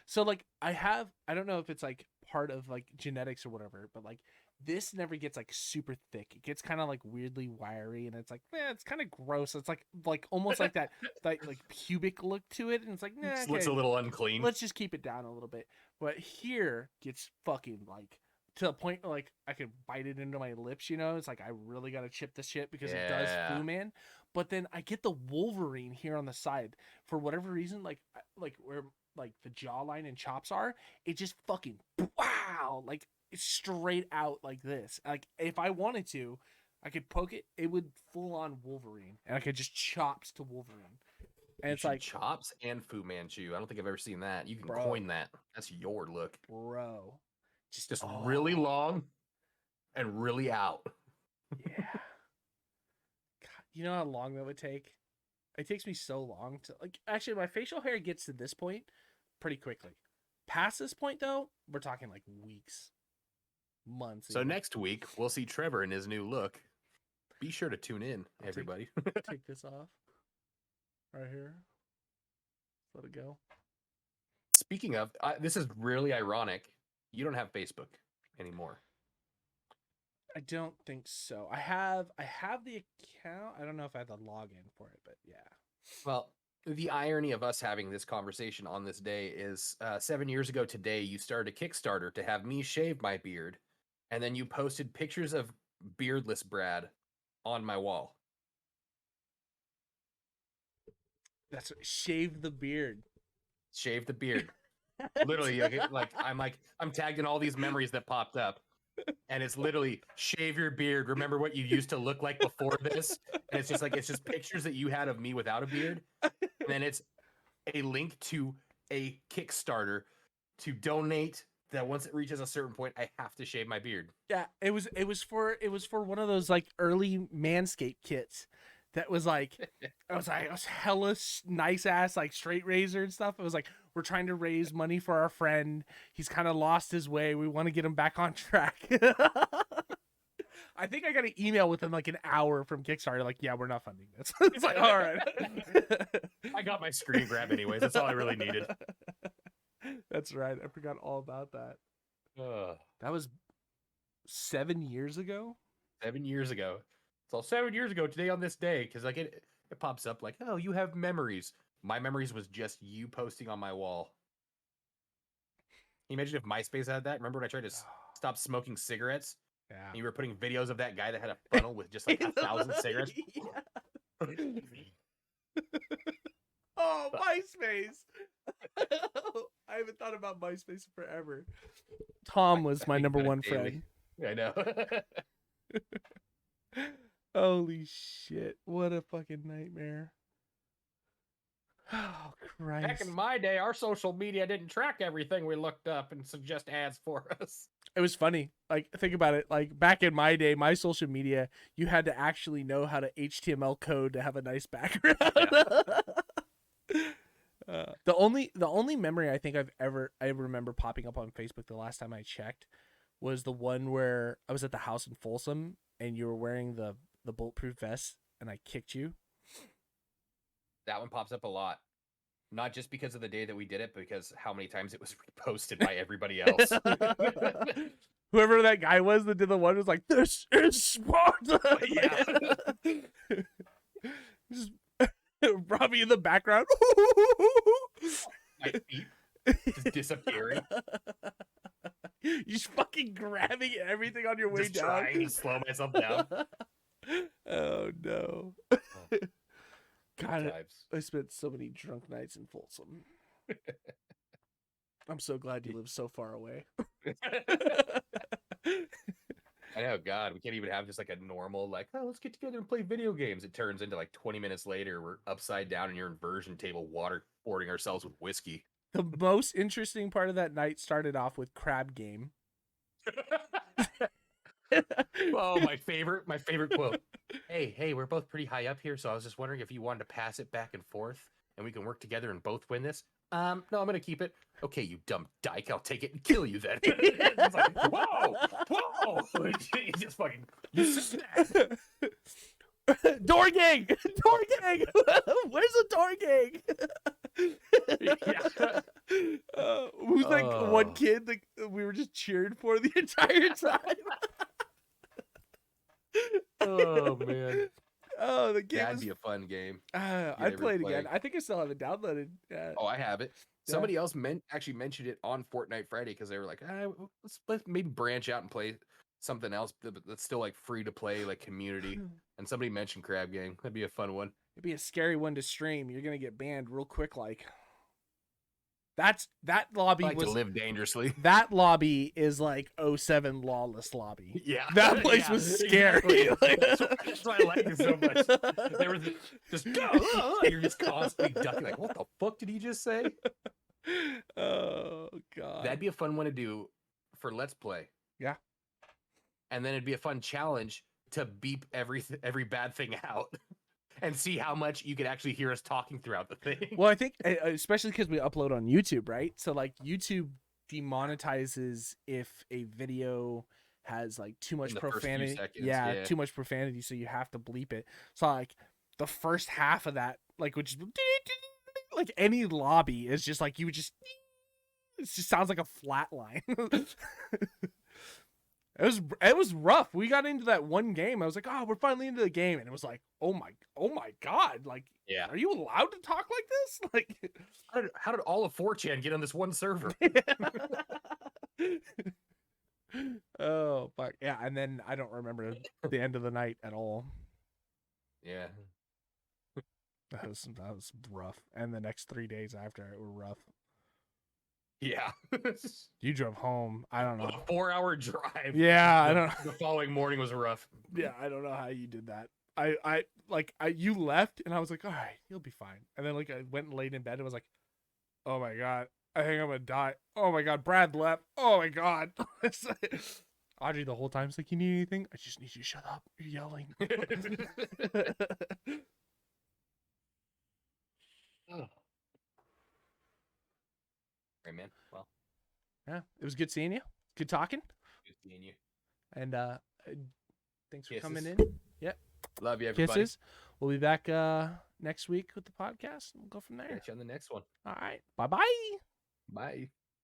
So like I don't know if it's like part of like genetics or whatever, but like this never gets like super thick. It gets kind of like weirdly wiry and it's like, it's kind of gross. It's like almost like that like pubic look to it and it's like, nah, Just looks a okay, little unclean. let's just keep it down a little bit. But here gets fucking like to the point where like I could bite it into my lips, you know? It's like I really got to chip the shit because it does Yeah. Fu Man. But then I get the Wolverine here on the side for whatever reason, like where like the jawline and chops are, it just fucking wow, like it's straight out like this. Like if I wanted to, I could poke it, it would full on Wolverine, and I could just chops to Wolverine. And it's like, chops and Fu Manchu. I don't think I've ever seen that. You can Bro. coin that. That's your look. bro, Just really long and really out. Yeah. God, you know how long that would take? It takes me so long to like. Actually, my facial hair gets to this point pretty quickly. Past this point, though, we're talking like weeks, months. So even. next week we'll see Trevor in his new look. Be sure to tune in, everybody. Take this off right here. Let it go. Speaking of, this is really ironic. You don't have Facebook anymore. I don't think so. I have the account. I don't know if I have the login for it, but yeah. Well, the irony of us having this conversation on this day is 7 years ago today, you started a Kickstarter to have me shave my beard, and then you posted pictures of beardless Brad on my wall. That's shave the beard. Shave the beard. Literally, I'm tagged in all these memories that popped up, and it's literally shave your beard. Remember what you used to look like before this? And it's just pictures that you had of me without a beard. And then it's a link to a Kickstarter to donate. That once it reaches a certain point, I have to shave my beard. Yeah, it was for one of those like early Manscaped kits. That was like, it was hella nice ass like straight razor and stuff. It was like, we're trying to raise money for our friend. He's kind of lost his way. We want to get him back on track. I think I got an email within like an hour from Kickstarter. Like, yeah, we're not funding this. It's like, all right. I got my screen grab anyways. That's all I really needed. That's right. I forgot all about that. That was 7 years ago. 7 years ago. It's all 7 years ago today on this day, because like it pops up like, oh, you have memories. My memories was just you posting on my wall. Can you imagine if MySpace had that? Remember when I tried to stop smoking cigarettes? Yeah. And you were putting videos of that guy that had a funnel with just like 1,000 cigarettes. Yeah. Oh, MySpace. I haven't thought about MySpace forever. Tom was my number one friend. I know. Holy shit. What a fucking nightmare. Oh, Christ. Back in my day, our social media didn't track everything we looked up and suggest ads for us. It was funny. Like, think about it. Like, back in my day, my social media, you had to actually know how to HTML code to have a nice background. Yeah. The only memory I think I remember popping up on Facebook the last time I checked was the one where I was at the house in Folsom and you were wearing the bulletproof vest and I kicked you. That one pops up a lot. Not just because of the day that we did it, but because how many times it was reposted by everybody else. Whoever that guy was that did the one was like, "This is Sparta." Yeah. Just Robbie in the background. My feet just disappearing. You're just fucking grabbing everything on your way Just down. trying to slow myself down. Oh no. God, Times. I spent so many drunk nights in Folsom. I'm so glad you live so far away. I know, God, we can't even have just like a normal, like, oh, let's get together and play video games. It turns into like 20 minutes later, we're upside down in your inversion table, waterboarding ourselves with whiskey. The most interesting part of that night started off with crab game. Oh, my favorite quote. Hey, we're both pretty high up here, so I was just wondering if you wanted to pass it back and forth and we can work together and both win this. No, I'm gonna keep it. Okay, you dumb dyke, I'll take it and kill you then. It's like, whoa. You just fucking Door gang! Where's the door gang? Yeah. Who's like one kid that we were just cheering for the entire time? Oh man. Oh, the game That'd be a fun game. I'd play it again. I think I still have it downloaded. Oh, I have it. Somebody else actually mentioned it on Fortnite Friday because they were like, let's maybe branch out and play something else that's still like free to play, like community. And somebody mentioned Crab Gang. That'd be a fun one. It'd be a scary one to stream. You're gonna get banned real quick, like. That lobby I like to was live dangerously. that lobby is like 07 lawless lobby. Yeah, That place yeah, was scary. exactly. That's why I like it so much. They were just you're just constantly ducking. Like, what the fuck did he just say? Oh god. That'd be a fun one to do for Let's Play. Yeah. And then it'd be a fun challenge to beep every bad thing out and see how much you could actually hear us talking throughout the thing. Well, I think especially because we upload on YouTube, right? So like YouTube demonetizes if a video has like too much In the first few profanity. seconds, Yeah, yeah. too much profanity, so you have to bleep it. So like the first half of that, like which is like any lobby is just like you would just it just sounds like a flat line. It was rough. We got into that one game. I was like, oh, we're finally into the game, and it was like, oh my god, like, Yeah. are you allowed to talk like this? Like, How did all of 4chan get on this one server? Oh fuck yeah! And then I don't remember the end of the night at all. Yeah. That was rough. And the next 3 days after it were rough. Yeah. You drove home. I don't know. A 4-hour drive. Yeah, I don't. The following morning was rough. Yeah, I don't know how you did that. I you left and I was like, all right, you'll be fine. And then like I went and laid in bed and was like, oh my god, I think I'm gonna die. Oh my god, Brad left. Oh my god. Audrey the whole time is like, you need anything? I just need you to shut up. You're yelling. Oh. Right, man. Well, Yeah, it was good seeing you. Good talking. good seeing you. And thanks for coming in. Kisses. Yeah. Love you, everybody. Kisses. We'll be back next week with the podcast. We'll go from there. Catch you on the next one. All right. Bye-bye. Bye.